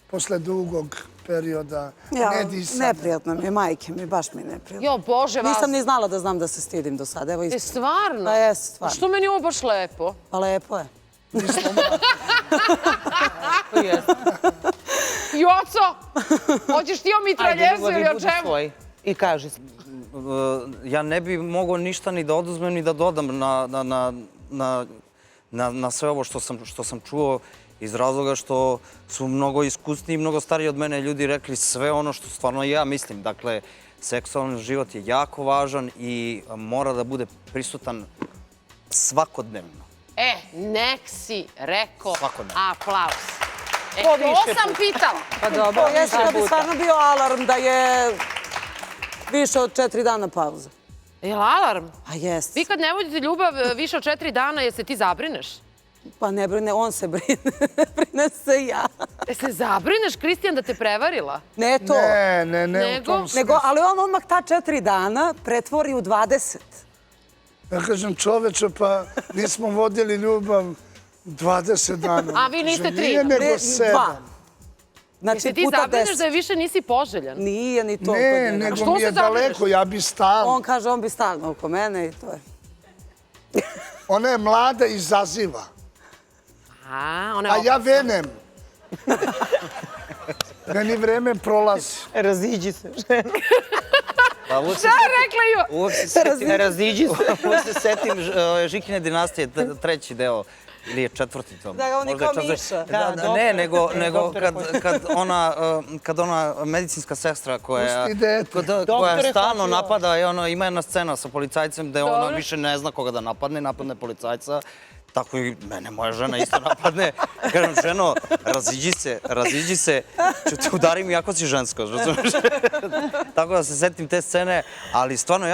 Posle dugog perioda Ja, nedisanja. neprijatno mi je, majke mi, baš mi je neprijatno. Jo, Bože, vas. Nisam ni znala da znam da se stidim do sada. Evo E, istina. stvarno? Pa jes, stvarno. Što meni ovo baš lepo? Pa lepo je. Joco, hoćeš ti o mitraljezu Ajde, ili o budi čemu? svoj. I kaži. Ja ne bi mogao ništa ni da oduzmem ni da dodam na sve ovo što sam čuo iz razloga što su mnogo iskusniji i mnogo stariji od mene ljudi rekli sve ono što stvarno ja mislim. Dakle, seksualni život je jako važan i mora da bude prisutan svakodnevno. E, nek si rekao Svakodnevno. aplauz. E, To to više sam pitala. Pa dobro, To jeste da bi stvarno bio alarm da je više od 4 dana pauza. Jel alarm? A jest. Vi kad ne vodite ljubav više od 4 dana, jel se ti zabrineš? Pa ne brine, on se brine. Brine se ja. E se zabrineš, Kristijan, da te prevarila? Ne to. Ne, Nego? u tom smislu. Nego, ali on odmah ta 4 dana pretvori u 20. Ja kažem, čoveče, pa nismo vodili ljubav 20 dana. A vi niste 3 Nije dana? nego Ne, 7. 2. Jel Znači, se ti puta zabrineš 10. da je više nisi poželjan? Nije ni to kod Ne, njega. nego što mi se je zabrineš? daleko, ja bi stalno. On kaže, on bi stalno oko mene i to je. Ona je mlada i izaziva, A, ona je a ja venem. Meni vreme prolazi. Raziđi se. Pa uvijek Šta je rekla Ivo? uvijek se setim, Raziđi se. uvijek se setim Žikine dinastije, treći deo. Ili je četvrti tom. Da, on je Možda kao četvrti. Miša. Ne, nego kad ona medicinska sestra koja Pusti dete. Doktore, stalno hoću ja. napada i ono, ima jedna scena sa policajcem gde ona Dobro. više ne zna koga da napadne policajca. Tako i mene moja žena isto napadne. Kažem, ženo, raziđi se, ću te udarim iako si žensko, razumiješ? Tako da se setim te scene, ali stvarno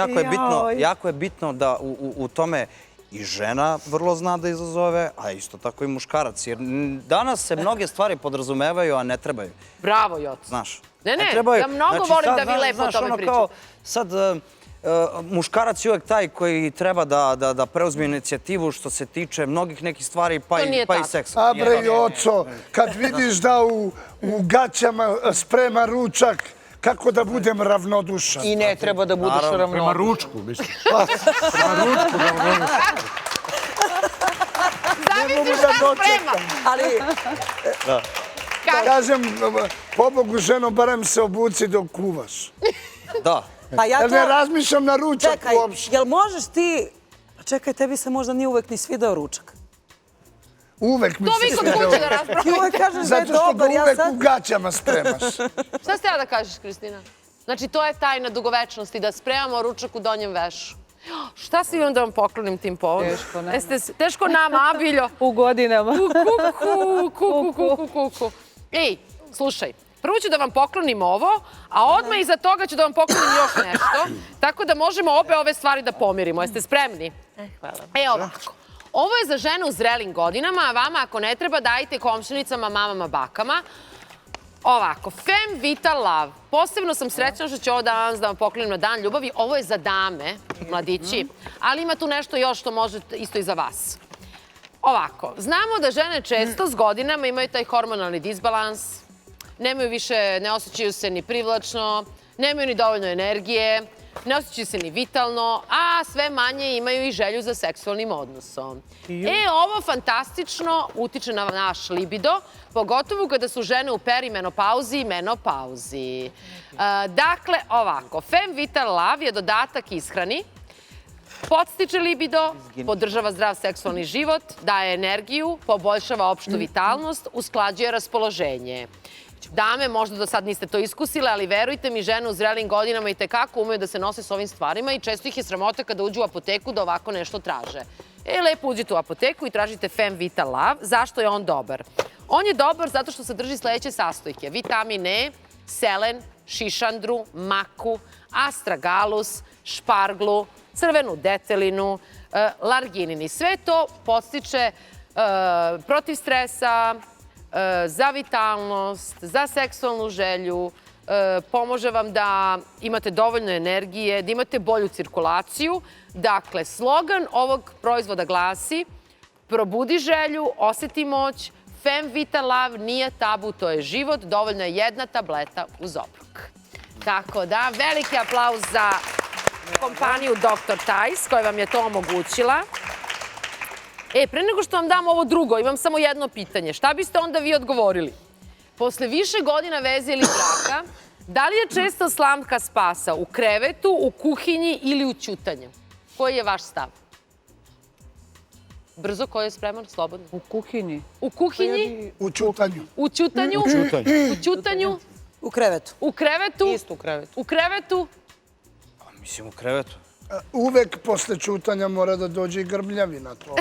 jako je bitno da u tome i žena vrlo zna da izazove, a isto tako i muškarac. Jer danas se mnoge stvari podrazumevaju, a ne trebaju. Bravo, Joc. Znaš. Ne, trebaju. ja mnogo Znači, volim sad, da vi lepo o znaš, tome ono pričate. kao, sad, muškarac je uvek taj koji treba da preuzme inicijativu što se tiče mnogih nekih stvari, pa To nije i tako. seksa. A bre, Joco, kad vidiš da u gaćama sprema ručak, kako da budem ravnodušan? I ne treba da budeš Naravno, Prema ravno. ručku, mislim. Prema ručku, Zamisli šta sprema. Ali Kaži. Kažem, pobogu ženo, barem se obuci dok kuvaš. Da. Pa ja Ne to... razmišljam na ručak Čekaj, uopšte. jel možeš ti... Pa čekaj, tebi se možda nije uvek ni svidao ručak. Uvek mi To vi se kod svidao. kuće da Ti raspravite. uvek kažeš da je Zato što ga dobar, ja uvek sad... u gaćama spremaš. Šta ste da kažeš, Kristina? Znači, to je tajna dugovečnosti, da spremamo ručak u donjem vešu. Šta si imam da vam poklonim tim povodom? Teško nama. Teško nama, Abiljo. U godinama. Kuku. Ej, slušaj, prvo ću da vam poklonim ovo, a odmah iza toga ću da vam poklonim još nešto, tako da možemo obe ove stvari da pomirimo. Jeste spremni? Hvala. Ovako. Ovo je za žene u zrelim godinama, a vama ako ne treba dajte komšinicama, mamama, bakama. Ovako, Fem Vital Love. Posebno sam srećna što ću ovo danas da vam poklonim na dan ljubavi. Ovo je za dame, mladići, ali ima tu nešto još što može isto i za vas. Ovako, znamo da žene često s godinama imaju taj hormonalni disbalans, nemaju više, ne osjećaju se ni privlačno, nemaju ni dovoljno energije, ne osjećaju se ni vitalno, a sve manje imaju i želju za seksualnim odnosom. Ovo fantastično utiče na naš libido, pogotovo kada su žene u perimenopauzi i menopauzi. Dakle, ovako, Fem Vital Love je dodatak ishrani, podstiče libido, podržava zdrav seksualni život, daje energiju, poboljšava opštu vitalnost, usklađuje raspoloženje. Dame, možda do sad niste to iskusile, ali verujte mi, žene u zrelim godinama i tekako umeju da se nose s ovim stvarima i često ih je sramota kada uđu u apoteku da ovako nešto traže. Lepo uđite u apoteku i tražite Fem Vital Love. Zašto je on dobar? On je dobar zato što sadrži sledeće sastojke. Vitamin E, selen, šišandru, maku, astragalus, šparglu, crvenu detelinu, larginin. I sve to podstiče protiv stresa, za vitalnost, za seksualnu želju, pomože vam da imate dovoljno energije, da imate bolju cirkulaciju. Dakle, slogan ovog proizvoda glasi: probudi želju, oseti moć, Fem Vital Love nije tabu, to je život, dovoljno je jedna tableta uz obrok. Tako da, veliki aplauz za kompaniju Dr. Tajs koja vam je to omogućila. Pre nego što vam dam ovo drugo, imam samo jedno pitanje. Šta biste onda vi odgovorili? Posle više godina veze ili braka, da li je često slamka spasa u krevetu, u kuhinji ili u ćutanju? Koji je vaš stav? Brzo, ko je spreman? Slobodno. U kuhinji. U kuhinji? U ćutanju. U ćutanju? U ćutanju? U krevetu. U krevetu? Isto u krevetu. U krevetu? Mislim u krevetu. Uvek posle ćutanja mora da dođe i grbljavina. To.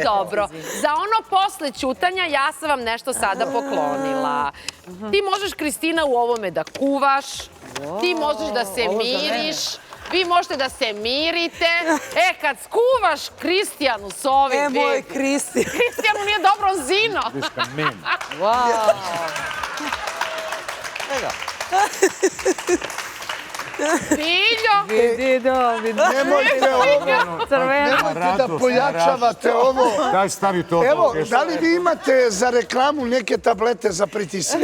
Dobro, za ono posle ćutanja ja sam vam nešto sada poklonila. Ti možeš, Kristina, u ovome da kuvaš, ti možeš da se miriš, vi možete da se mirite. Kad skuvaš Kristijanu s ovim dve... Moj Kristijan. Kristijanu nije dobro zino. Biljo! Nemojte ovo. Nemojte da pojačavate ovo. Daj, stavi to. Evo, da li vi imate za reklamu neke tablete za pritisak?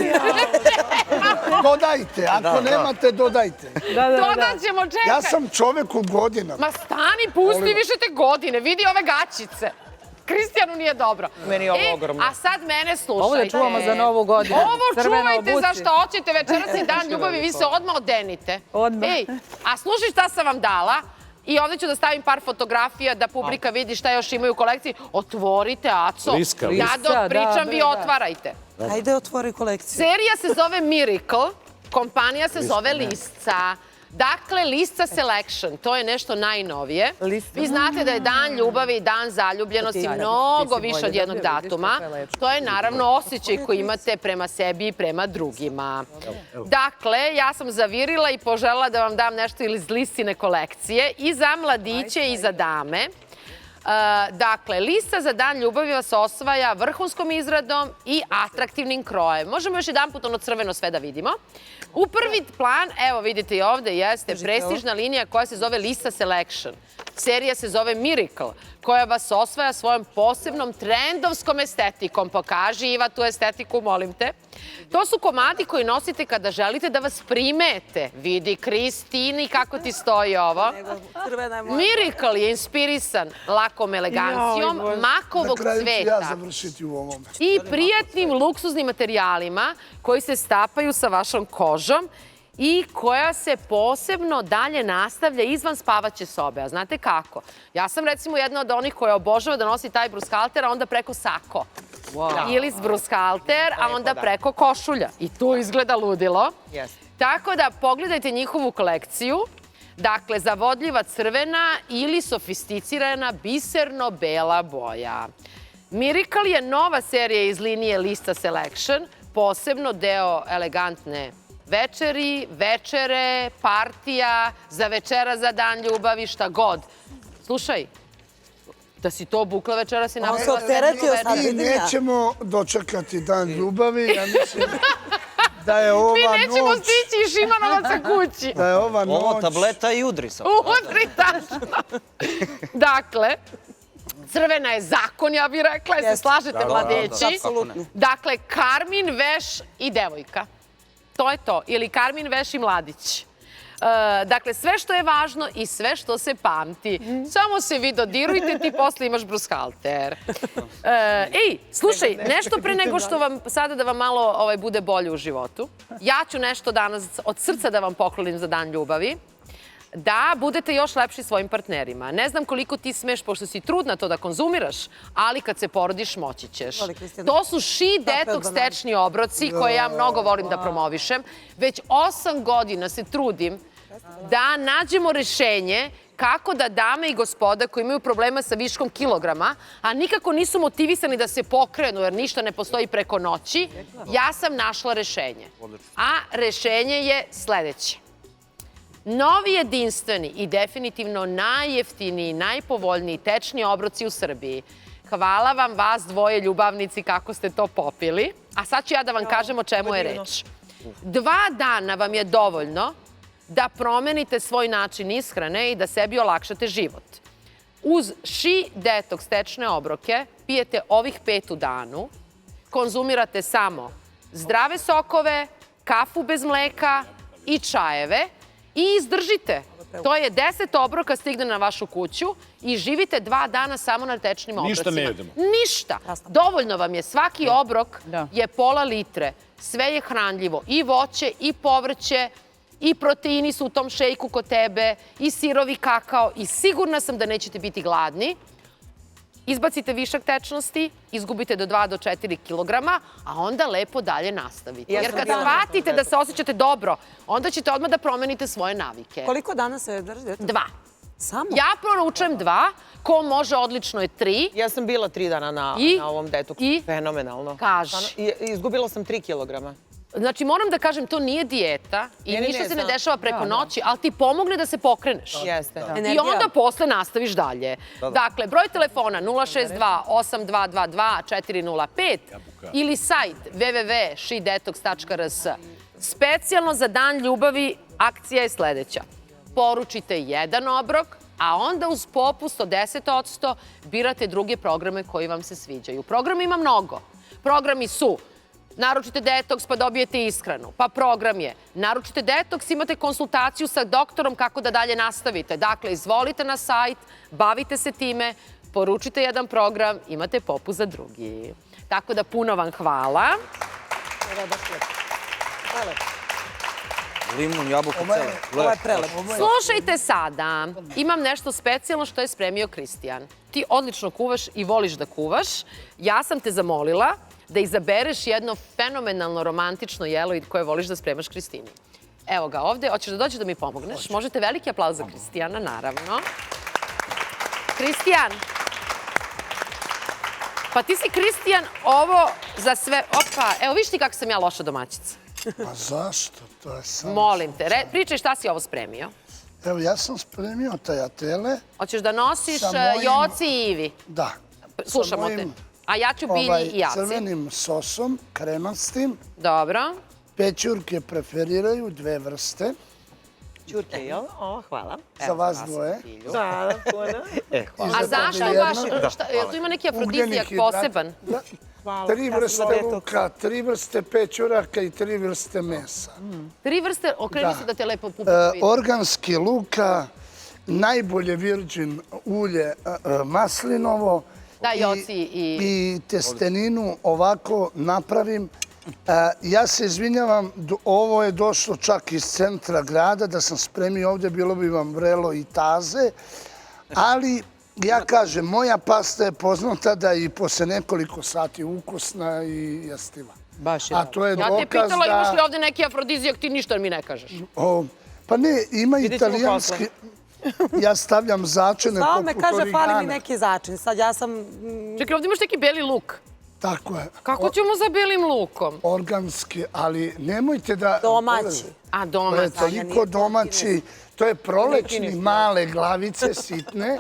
Dodajte. Ako nemate, dodajte. Dodat ćemo, čekaj. Ja sam čovek u godinama. Ma stani, pusti više te godine. Vidi ove gaćice. Kristijanu nije dobro. Meni je ovo ogromno. A sad mene slušajte. Ovo da čuvamo za Novu godinu. Ovo čuvajte za što hoćete. Večeras je dan ljubavi, vi se odmah odenite. Odmah. A slušaj šta sam vam dala. I ovdje ću da stavim par fotografija da publika vidi šta još imaju u kolekciji. Otvorite, Aco. Ja dok pričam, vi otvarajte. Ajde, otvori kolekciju. Serija se zove Miracle, kompanija se zove Lisca. Dakle, Lisca Selection, to je nešto najnovije. Vi znate da je dan ljubavi i dan zaljubljenosti mnogo više od jednog datuma. To je naravno osjećaj koji imate prema sebi i prema drugima. Dakle, ja sam zavirila i poželjela da vam dam nešto iz Liscine kolekcije i za mladiće i za dame. Dakle, Lisca za dan ljubavi vas osvaja vrhunskom izradom i atraktivnim krojem. Možemo još jedan put ono crveno sve da vidimo. U prvi plan, evo vidite i ovde, jeste prestižna linija koja se zove Lisca Selection. Serija se zove Miracle, koja vas osvaja svojom posebnom trendovskom estetikom. Pokaži, Iva, tu estetiku, molim te. To su komadi koji nosite kada želite da vas primete. Vidi, Kristini, kako ti stoji ovo. Miracle je inspirisan lakom elegancijom makovog cveta. Na kraju ću ja završiti u ovom. I prijatnim luksuznim materijalima koji se stapaju sa vašom kožom i koja se posebno dalje nastavlja izvan spavaće sobe. A znate kako? Ja sam recimo jedna od onih koja obožava da nosi taj brushalter, a onda preko sako. Ili brushalter, a onda preko košulja. I to izgleda ludilo. Tako da pogledajte njihovu kolekciju. Dakle, zavodljiva crvena ili sofisticirana biserno-bela boja. Miracle je nova serija iz linije Lista Selection, posebno deo elegantne večeri, večere, partija, za večera, za dan ljubavi, šta god. Slušaj, da si to obukla večera, si napravila opteretio sad, Mi vidim ja. nećemo dočekati dan ljubavi, ja mislim da je ova noć... Mi nećemo stići iz Šimanovaca kući. Da je ova noć... Ovo tableta i udri sam. Udri, tačno. Dakle, crvena je zakon, ja bih rekla, se slažete, mladeći. Apsolutno. Dakle, Karmin, Veš i devojka. To je to. Ili Karmin, Veš i mladić. Dakle, sve što je važno i sve što se pamti. Samo se vi dodirujte, ti posle imaš brushalter. Ej, slušaj, nešto pre nego što vam sada da vam malo bude bolje u životu. Ja ću nešto danas od srca da vam poklonim za dan ljubavi. Da budete još lepši svojim partnerima. Ne znam koliko ti smeš, pošto si trudna to da konzumiraš, ali kad se porodiš moći ćeš. To su She Detox tečni obroci koje ja mnogo volim da promovišem. Već 8 godina se trudim da nađemo rešenje kako da dame i gospoda koji imaju problema sa viškom kilograma, a nikako nisu motivisani da se pokrenu jer ništa ne postoji preko noći, ja sam našla rešenje. A rešenje je sledeće. Novi jedinstveni i definitivno najjeftiniji, najpovoljniji tečni obroci u Srbiji. Hvala vam, vas dvoje ljubavnici, kako ste to popili. A sad ću ja da vam kažem o čemu je reč. 2 dana vam je dovoljno da promenite svoj način ishrane i da sebi olakšate život. Uz She Detox tečne obroke pijete ovih 5 u danu, konzumirate samo zdrave sokove, kafu bez mleka i čajeve, i izdržite. To je 10 obroka stigne na vašu kuću i živite 2 dana samo na tečnim obrocima. Ništa ne jedemo. Ništa. Dovoljno vam je. Svaki obrok je pola litre. Sve je hranljivo. I voće, i povrće, i proteini su u tom šejku kod tebe, i sirovi kakao. I sigurna sam da nećete biti gladni. Izbacite višak tečnosti, izgubite do 2 do 4 kilograma, a onda lepo dalje nastavite. Jer kad shvatite da se osjećate dobro, onda ćete odmah da promenite svoje navike. Koliko dana se drži? 2. Samo? Ja poručujem 2, ko može odlično je 3. Ja sam bila 3 dana na ovom detoksu. Fenomenalno. Kaži. Izgubila sam 3 kilograma. Znači, moram da kažem, to nije dijeta i ništa se ne dešava preko noći, ali ti pomogne da se pokreneš. Jeste. I onda posle nastaviš dalje. Dakle, broj telefona 062-8222-405 ili sajt www.shedetox.rs. Specijalno za dan ljubavi akcija je sledeća. Poručite 1 obrok, a onda uz popust od 10% birate druge programe koji vam se sviđaju. Programa ima mnogo. Programi su naručite detoks pa dobijete ishranu. Pa program je naručite detoks, imate konsultaciju sa doktorom kako da dalje nastavite. Dakle, izvolite na sajt, bavite se time, poručite 1 program, imate popust za drugi. Tako da puno vam hvala. Limun, jabuka, celo. Ovo je prelep. Slušajte sada, imam nešto specijalno što je spremio Kristijan. Ti odlično kuvaš i voliš da kuvaš. Ja sam te zamolila da izabereš jedno fenomenalno romantično jelo koje voliš da spremaš Kristini. Evo ga ovde. Hoćeš da dođeš da mi pomogneš? Možete veliki aplauz za Kristijana, naravno. Kristijan. Pa ti si, Kristijan, ovo za sve... Opa, evo viš ti kako sam ja loša domaćica. A zašto? To je samo... Molim te, pričaj šta si ovo spremio. Evo, ja sam spremio tajatele. Hoćeš da nosiš Joci i Ivi? Da. Slušamo te. A ja ću Bilji i Jaci. Crvenim sosom, kremastim. Dobro. Pećurke preferiraju 2 vrste. Ćurke, jel? O, hvala. Za vas dvoje. Hvala, puno. A zašto baš? Tu ima neki afrodizijak poseban? 3 vrste luka, 3 vrste pećuraka i 3 vrste mesa. 3 vrste, okreni se da te lepo publika vidi. Organski luka, najbolje virgin ulje maslinovo. Da, Joci i testeninu ovako napravim Ja se izvinjavam, ovo je došlo čak iz centra grada, da sam spremio ovdje, bilo bi vam vrelo i taze, ali ja kažem, moja pasta je poznata da je i posle nekoliko sati ukusna i jestiva. Baš je. A to je Ja te dokaz pitala imaš li da... ovde neki afrodizijak, ti ništa mi ne kažeš. Pa ne, ima Vidjet ćemo italijanski... Ja stavljam začine Stao me poput kaže, fali mi origana. neki začin. Sad ja sam... Čekaj, ovde imaš neki beli luk. Tako je. Kako ćemo za belim lukom? Organski, ali nemojte da... Domaći. A To doma. je toliko domaći, to je prolećni male glavice sitne.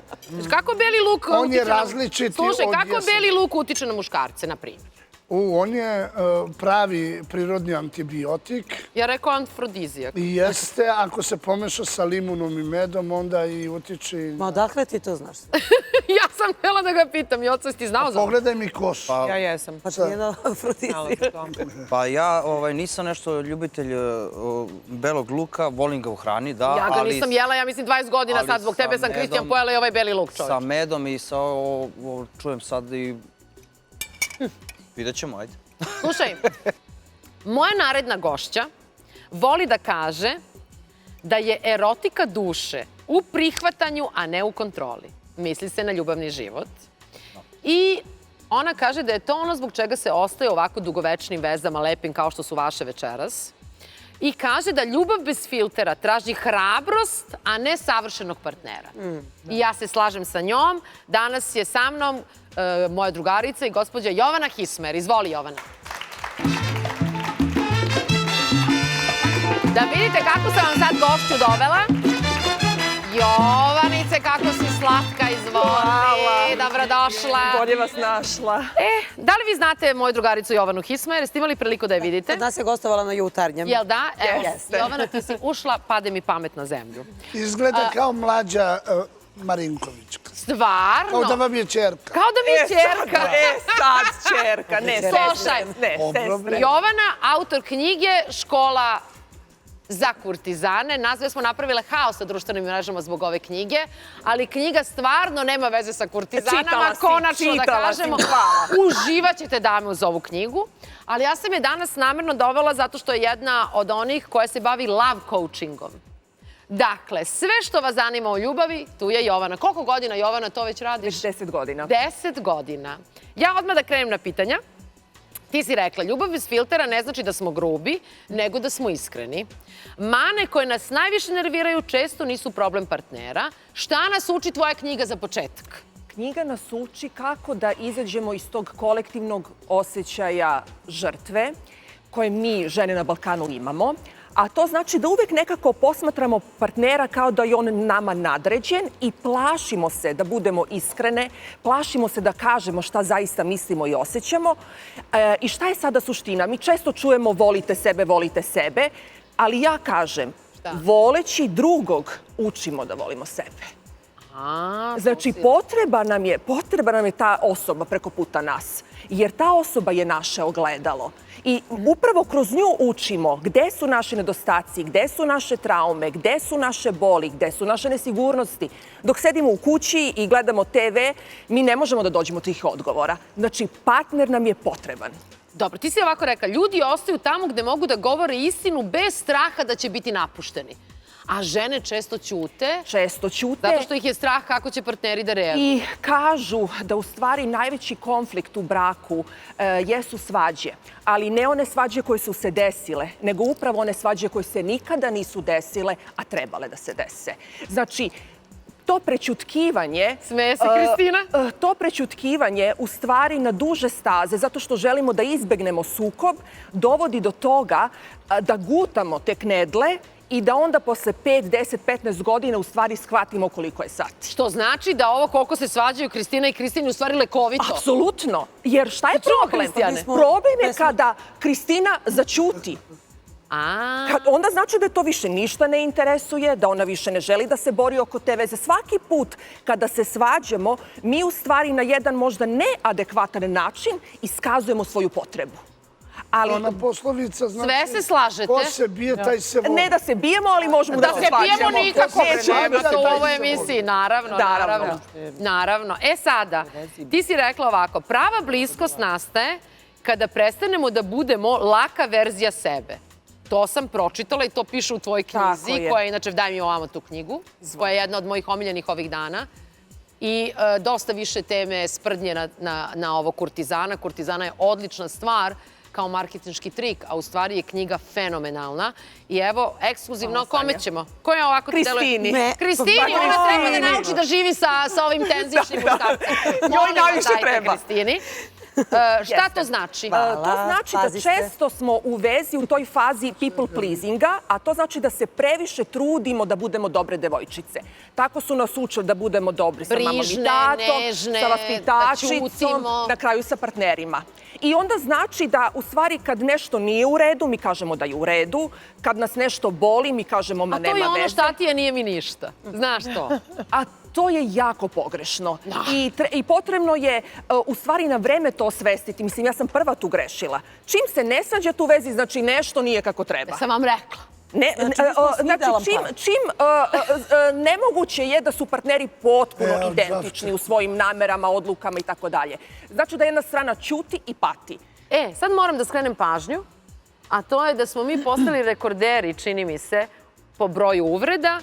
Kako beli luk On je utiče na... različiti Slušaj, od kako jeseni. beli luk utiče na muškarce, na primjer? On je pravi prirodni antibiotik Ja rekao afrodizijak. i jeste, ako se pomeša sa limunom i medom, onda i utiče... Ma odakle ti to znaš? Ja sam htjela da ga pitam, i oca, ti znao za ovo? Pogledaj mi kosu. Ja jesam. Pa nije na afrodiziju. Pa ja nisam nešto ljubitelj belog luka, volim ga u hrani, da. Ja ga nisam jela, ja mislim 20 godina ali sad, zbog sa tebe sam medom- Kristijan pojela i ovaj beli luk, čovječ. Sa medom i sa ovo čujem sad i... Vidjet ćemo, ajde. Slušaj, moja naredna gošća voli da kaže da je erotika duše u prihvatanju, a ne u kontroli. Misli se na ljubavni život. I ona kaže da je to ono zbog čega se ostaje ovako dugovečnim vezama, lepim kao što su vaše večeras. I kaže da ljubav bez filtera traži hrabrost, a ne savršenog partnera. I ja se slažem sa njom. Danas je sa mnom moja drugarica i gospođa Jovana Hismer. Izvoli, Jovana. Da vidite kako sam vam sad gošću dovela. Jovanice, kako si slatka, izvoli. Dobrodošla. Bolje vas našla. Da li vi znate moju drugaricu Jovanu Hismer? Jeste imali priliku da je vidite? Kod nas je gostovala na Jutarnjem. Jel da? Evo, Jeste. Jovana, ti si ušla, pade mi pamet na zemlju. Izgleda kao mlađa Marinkovićka. Stvarno? Kao da vam je čerka. Kao da mi je čerka. Sad čerka, ne, Slušaj, ne, sestre. Jovana, autor knjige Škola za kurtizane. Nazve smo napravile haos na društvenim mrežama zbog ove knjige, ali knjiga stvarno nema veze sa kurtizanama. Čitala si, Konačno da čitala si, kažemo, hvala. uživaćete dame uz ovu knjigu. Ali ja sam je danas namjerno dovela zato što je jedna od onih koja se bavi love coachingom. Dakle, sve što vas zanima o ljubavi, tu je Jovana. Koliko godina, Jovana, to već radiš? 10 godina. 10 godina. Ja odmah da krenem na pitanja. Ti si rekla, ljubav bez filtera ne znači da smo grubi, nego da smo iskreni. Mane koje nas najviše nerviraju često nisu problem partnera. Šta nas uči tvoja knjiga za početak? Knjiga nas uči kako da izađemo iz tog kolektivnog osjećaja žrtve koje mi, žene na Balkanu, imamo. A to znači da uvek nekako posmatramo partnera kao da je on nama nadređen i plašimo se da budemo iskrene, plašimo se da kažemo šta zaista mislimo i osjećamo. I šta je sada suština? Mi često čujemo volite sebe, ali ja kažem, voleći drugog učimo da volimo sebe. Znači, potreba nam je ta osoba preko puta nas, jer ta osoba je naše ogledalo. I upravo kroz nju učimo gde su naši nedostaci, gde su naše traume, gde su naše boli, gde su naše nesigurnosti. Dok sedimo u kući i gledamo TV, mi ne možemo da dođemo do tih odgovora. Znači, partner nam je potreban. Dobro, ti si ovako rekla, ljudi ostaju tamo gde mogu da govore istinu bez straha da će biti napušteni. A žene često ćute. Često ćute. Zato što ih je strah kako će partneri da reaguju. I kažu da u stvari najveći konflikt u braku jesu svađe. Ali ne one svađe koje su se desile, nego upravo one svađe koje se nikada nisu desile, a trebale da se dese. Znači, to prećutkivanje... Smeje se Kristina. To prećutkivanje u stvari na duže staze, zato što želimo da izbegnemo sukob, dovodi do toga da gutamo te knedle i da onda posle 5, 10, 15 godina u stvari shvatimo koliko je sati. Što znači da ovo koliko se svađaju Kristina i Kristin je u stvari lekovito. Apsolutno. Jer šta je problem? Kristijane? Problem je kada Kristina zaćuti. Onda znači da je to više ništa ne interesuje, da ona više ne želi da se bori oko te veze. Svaki put kada se svađamo, mi u stvari na jedan možda neadekvatan način iskazujemo svoju potrebu. Ona poslovica znači... Sve se slažete. Ko se bije, taj se voli. Ne da se bijemo, ali možemo da se svađamo. Da se bijemo nikako Neće u ovoj emisiji, naravno. E sada, ti si rekla ovako, prava bliskost nastaje kada prestanemo da budemo laka verzija sebe. To sam pročitala i to piše u tvojoj knjizi, koja je, inače, daj mi ovamo tu knjigu, koja je jedna od mojih omiljenih ovih dana. I dosta više teme sprdnje na ovo kurtizana. Kurtizana je odlična stvar kao marketinški trik, a u stvari je knjiga fenomenalna. I evo, ekskluzivno, kome ćemo? Ko je ovako... Kristini. Kristini, ona treba da nauči da živi sa ovim tenzičnim muškarcem. Njoj najviše treba. Kristini. Šta to znači? To znači da često smo u vezi u toj fazi people pleasinga, a to znači da se previše trudimo da budemo dobre devojčice. Tako su nas učili da budemo dobri sa mamom i tatom, sa vaspitačicom, na kraju sa partnerima. I onda znači da u stvari kad nešto nije u redu, mi kažemo da je u redu, kad nas nešto boli, mi kažemo ma nema veze. A to je ono šta ti je, nije mi ništa. Znaš to? A to je jako pogrešno. I potrebno je u stvari na vreme to osvestiti. Mislim, ja sam prva tu grešila. Čim se ne svađate u vezi, znači nešto nije kako treba. Sam vam rekla. Znači, čim nemoguće je da su partneri potpuno identični u svojim namerama, odlukama i tako dalje. Znači da jedna strana ćuti i pati. Sad moram da skrenem pažnju, a to je da smo mi postali rekorderi, čini mi se, po broju uvreda,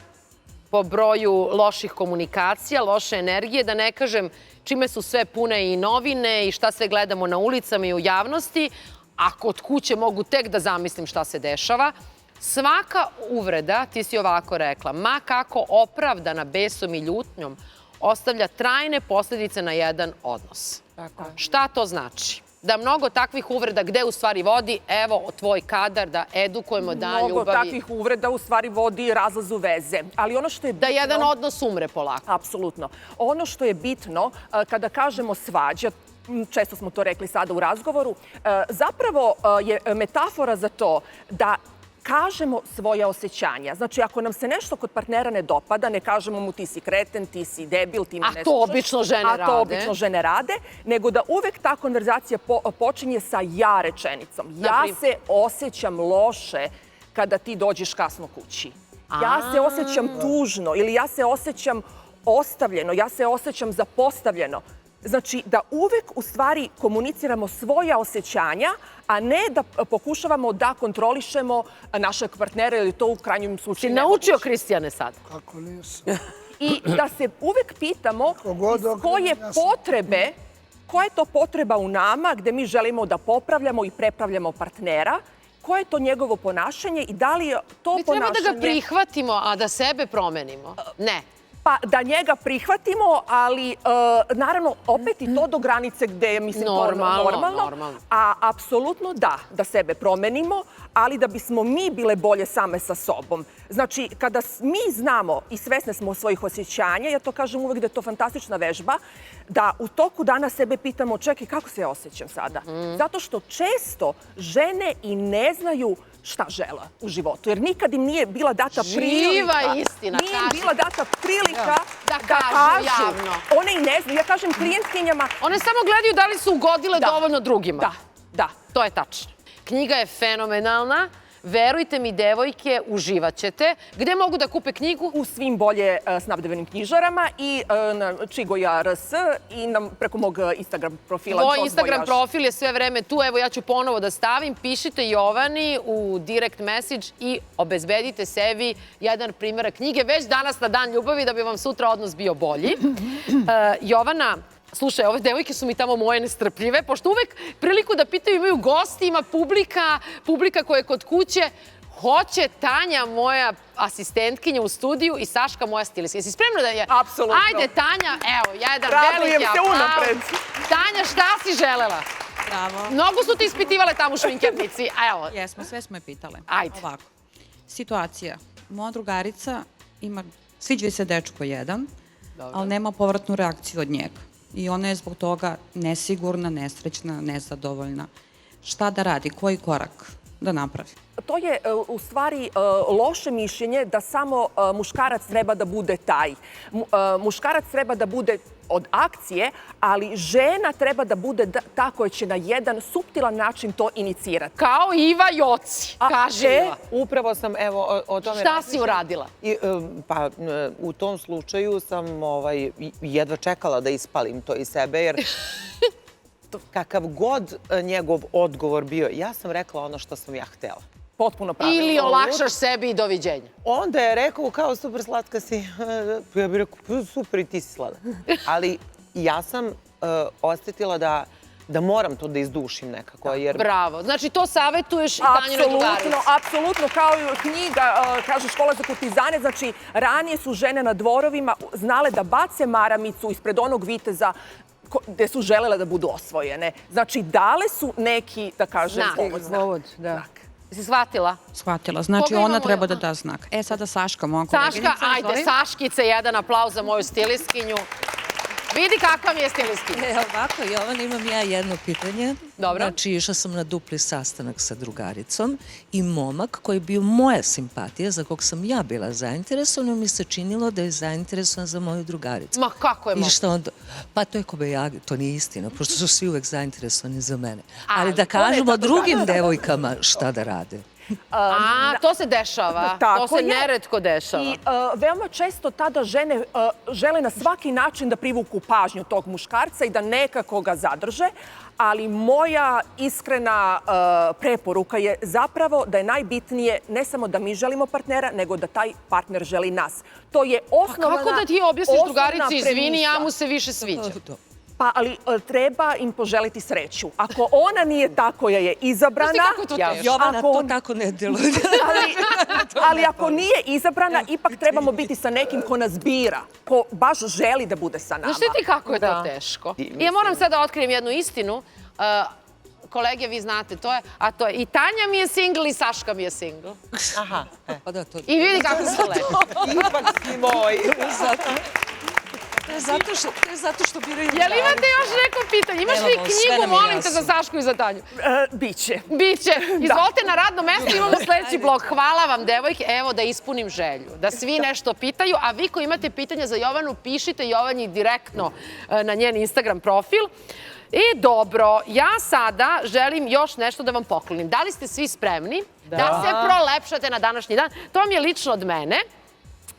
po broju loših komunikacija, loše energije, da ne kažem čime su sve pune i novine i šta sve gledamo na ulicama i u javnosti, a kod kuće mogu tek da zamislim šta se dešava. Svaka uvreda, ti si ovako rekla, ma kako opravdana besom i ljutnjom, ostavlja trajne posljedice na jedan odnos. Šta to znači? Da mnogo takvih uvreda, gde u stvari vodi, evo, tvoj kadar, da edukujemo, da ljubavi... Mnogo takvih uvreda u stvari vodi razlazu veze. Ali ono što je bitno... Da jedan odnos umre polako. Apsolutno. Ono što je bitno, kada kažemo svađa, često smo to rekli sada u razgovoru, zapravo je metafora za to da kažemo svoje osjećanja. Znači, ako nam se nešto kod partnera ne dopada, ne kažemo mu ti si kreten, ti si debil, ti me ne slušaš. A to obično žene rade. A to obično žene rade, nego da uvek ta konverzacija počinje sa ja rečenicom. Ja se osjećam loše kada ti dođeš kasno kući. Ja se osjećam tužno ili ja se osjećam ostavljeno, ja se osjećam zapostavljeno. Znači, da uvek u stvari komuniciramo svoja osjećanja, a ne da pokušavamo da kontrolišemo našeg partnera ili to u krajnjem slučaju nemoguće. Si naučio, Kristijane, sad? Kako nisam. I da se uvek pitamo iz koje potrebe, koja je to potreba u nama gde mi želimo da popravljamo i prepravljamo partnera, koje je to njegovo ponašanje i da li je to ponašanje... Mi treba da ga prihvatimo, a da sebe promenimo. Ne. Pa da njega prihvatimo, ali naravno opet i to do granice gde je, mislim, normalno. A apsolutno da sebe promenimo, ali da bismo mi bile bolje same sa sobom. Znači, kada mi znamo i svesne smo svojih osjećanja, ja to kažem uvek da je to fantastična vežba, da u toku dana sebe pitamo, čekaj, kako se ja osjećam sada? Zato što često žene i ne znaju šta žele u životu, jer nikad im nije bila data prilika. Živa istina, nije im bila data prilika da kažu javno. One i ne znaju. Ja kažem klijentkinjama... One samo gledaju da li su ugodile dovoljno drugima. Da. To je tačno. Knjiga je fenomenalna. Verujte mi, devojke, uživat ćete. Gde mogu da kupe knjigu? U svim bolje snabdevenim knjižarama i na Čigoja RS i preko mog Instagram profila. Tvoj Instagram profil je sve vreme tu. Evo, ja ću ponovo da stavim. Pišite Jovani u direct message i obezbedite sebi jedan primjerak knjige već danas na Dan ljubavi da bi vam sutra odnos bio bolji. Jovana, slušaj, ove devojke su mi tamo moje nestrpljive, pošto uvek priliku da pitaju imaju gosti, ima publika koja je kod kuće. Hoće Tanja, moja asistentkinja u studiju i Saška, moja stilista. Jesi spremna da je? Apsolutno. Ajde, Tanja, evo, jedan radujem veliki se unapred. Tanja, šta si želela? Bravo. Mnogo su ti ispitivale tamo u šminkernici. Jesmo, sve smo je pitale. Ajde. Ovako. Situacija. Moja drugarica ima, sviđa se dečko jedan, ali nema povratnu reakciju od njega. I ona je zbog toga nesigurna, nesrećna, nezadovoljna. Šta da radi? Koji korak da napravi? To je u stvari loše mišljenje da samo muškarac treba da bude taj. Muškarac treba da bude od akcije, ali žena treba da bude ta koja će na jedan suptilan način to inicirati. Kao Iva Joci, kaže Iva. Upravo sam, evo, o tome... Šta si uradila? Pa, u tom slučaju sam jedva čekala da ispalim to iz sebe, jer kakav god njegov odgovor bio, ja sam rekla ono što sam ja htela. Potpuno pravilno. Ili olakšaš sebi i doviđenja. Onda je rekao kao super slatka si. Ja bih rekao super i ti si sladak. Ali ja sam osjetila da moram to da izdušim nekako. Jer... Bravo. Znači to savjetuješ i Tanjinoj drugarici. Apsolutno, kao i knjiga, kaže Škola za kurtizane, znači ranije su žene na dvorovima znale da bace maramicu ispred onog viteza gde su želele da budu osvojene. Znači dale su neki, da kažem, Povod, da. Jesi shvatila? Shvatila. Znači Koga ona imamo? treba da da znak. Sada Saška, moja koleginica. Saška, ajde, Saškice, jedan aplauz za moju stilistkinju. Vidi kakva mi je stilistkinja. Ovako, Jovan, imam ja jedno pitanje. Dobro. Znači, išla sam na dupli sastanak sa drugaricom i momak koji je bio moja simpatija, za kog sam ja bila zainteresovana, mi se činilo da je zainteresovan za moju drugaricu. Ma kako je I moguće? šta onda? Pa to je kobejagi, to nije istina, pošto su svi uvek zainteresovani za mene. Ali Ali da to ne je kažemo tako drugim devojkama šta da rade. To se dešava. To se neretko dešava. I veoma često tada žene žele na svaki način da privuku pažnju tog muškarca i da nekako ga zadrže, ali moja iskrena preporuka je zapravo da je najbitnije ne samo da mi želimo partnera, nego da taj partner želi nas. To je osnovna Kako da ti objasniš drugarici, premisa. izvini, ja mu se više sviđa? Pa, ali treba im poželiti sreću. Ako ona nije ta koja je izabrana... Znaš ti kako je to teško? Jovana, to tako ne deluje. Ali ako nije izabrana, ipak trebamo biti sa nekim ko nas bira, ko baš želi da bude sa nama. Znaš ti kako je to teško? I ja moram sad da otkrijem jednu istinu. Kolege, vi znate, a to je i Tanja mi je single i Saška mi je single. Aha. Pa da, to... I vidi kako se lepi. Ipak si moj. Zato što biraju... Jel imate još neko pitanje? Imaš li knjigu, molim te, za Sašku i za Tanju? Biće. Biće. Izvolite na radno mesto, imamo sledeći blok. Hvala vam, devojke. Evo da ispunim želju. Da svi nešto pitaju, a vi koji imate pitanja za Jovanu, pišite Jovanji direktno na njen Instagram profil. I dobro, ja sada želim još nešto da vam poklonim. Da li ste svi spremni da se prolepšate na današnji dan? To vam je lično od mene.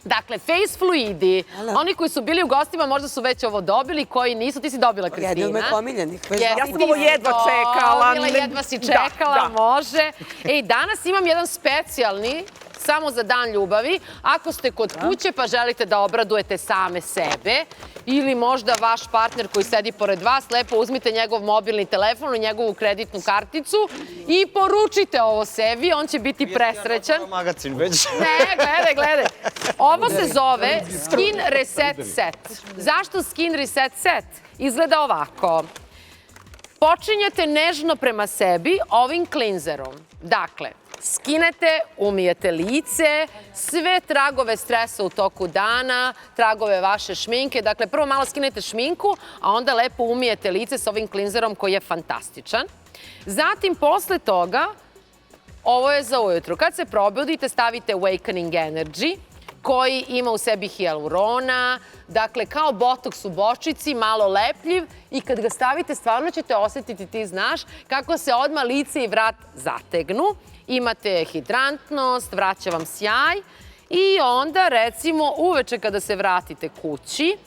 Dakle, face fluidi. Oni koji su bili u gostima možda su već ovo dobili, koji nisu. Ti si dobila, Kristina. Jedni od mojih omiljenih. Ja sam ovo jedva čekala. Jedva si čekala, može. Ej, danas imam jedan specijalni, samo za dan ljubavi. Ako ste kod kuće pa želite da obradujete same sebe ili možda vaš partner koji sedi pored vas, lepo uzmite njegov mobilni telefon i njegovu kreditnu karticu i poručite ovo sebi, on će biti presrećan. Magacin već. Ne, gledaj. Ovo se zove Skin Reset Set. Zašto Skin Reset Set? Izgleda ovako. Počinjete nežno prema sebi ovim klinzerom. Dakle, skinete, umijete lice, sve tragove stresa u toku dana, tragove vaše šminke. Dakle, prvo malo skinete šminku, a onda lepo umijete lice s ovim klinzerom koji je fantastičan. Zatim, posle toga, ovo je za ujutru. Kad se probudite, stavite Awakening Energy, koji ima u sebi hijalurona, dakle kao botoks u bočici, malo lepljiv i kad ga stavite stvarno ćete osjetiti, ti znaš, kako se odmah lice i vrat zategnu. Imate hidrantnost, vraća vam sjaj i onda recimo uveče kada se vratite kući,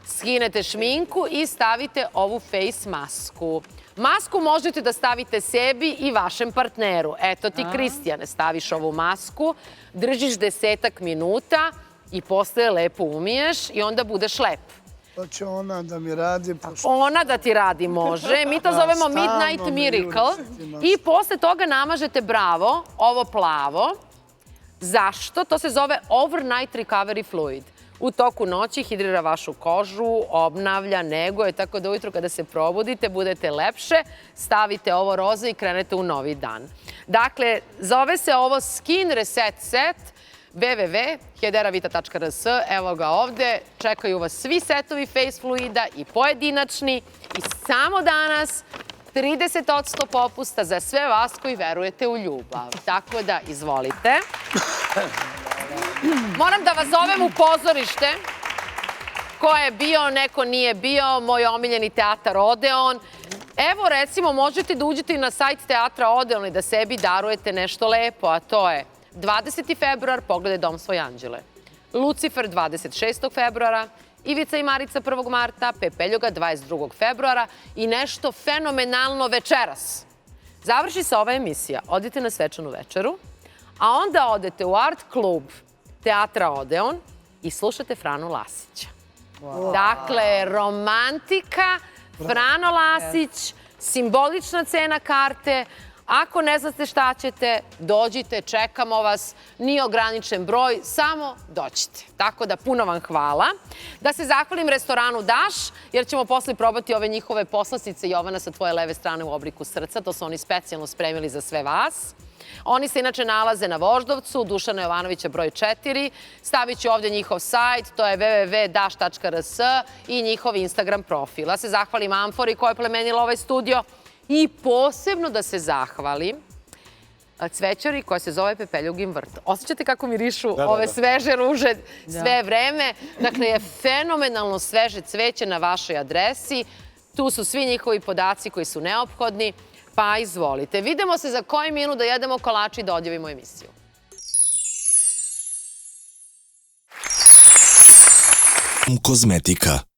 skinete šminku i stavite ovu face masku. Masku možete da stavite sebi i vašem partneru. Eto ti, Kristijane, staviš ovu masku, držiš 10 minuta i posle lepo umiješ i onda budeš lep. To će ona da mi radi. Ona da ti radi može. Mi to zovemo Midnight Miracle. I posle toga namažete bravo, ovo plavo. Zašto? To se zove Overnight Recovery Fluid. U toku noći hidrira vašu kožu, obnavlja, neguje, tako da ujutro kada se probudite budete lepše, stavite ovo roze i krenete u novi dan. Dakle, zove se ovo Skin Reset Set, www.hederavita.rs, evo ga ovde, čekaju vas svi setovi face fluida i pojedinačni i samo danas 30% popusta za sve vas koji verujete u ljubav. Tako da, izvolite. Moram da vas zovem u pozorište. Ko je bio, neko nije bio, moj omiljeni teatar Odeon. Evo, recimo, možete da uđete na sajt teatra Odeon i da sebi darujete nešto lepo, a to je 20. februar, pogledaj Dom svoje anđele. Lucifer 26. februara Ivica i Marica 1. marta, Pepeljuga 22. februara i nešto fenomenalno večeras. Završi se ova emisija, odite na svečanu večeru, a onda odete u art klub Teatra Odeon i slušate Franu Lasića. Dakle, romantika, Frano Lasić, simbolična cena karte. Ako ne znate šta ćete, dođite, čekamo vas, nije ograničen broj, samo dođite. Tako da puno vam hvala. Da se zahvalim restoranu Daš, jer ćemo posle probati ove njihove poslastice, Jovana, sa tvoje leve strane u obliku srca. To su oni specijalno spremili za sve vas. Oni se inače nalaze na Voždovcu, Dušana Jovanovića broj 4. Stavit ću ovdje njihov sajt, to je www.daš.rs i njihov Instagram profil. Da se zahvalim Amfori koja je plemenila ovaj studio i posebno da se zahvalim cvećari koja se zove Pepeljugin vrt. Osjećate kako mirišu ove sveže ruže sve vreme? Dakle, je fenomenalno sveže cveće na vašoj adresi. Tu su svi njihovi podaci koji su neophodni. Pa izvolite. Vidimo se za koji minut da jedemo kolači i da odjavimo emisiju. Kozmetika.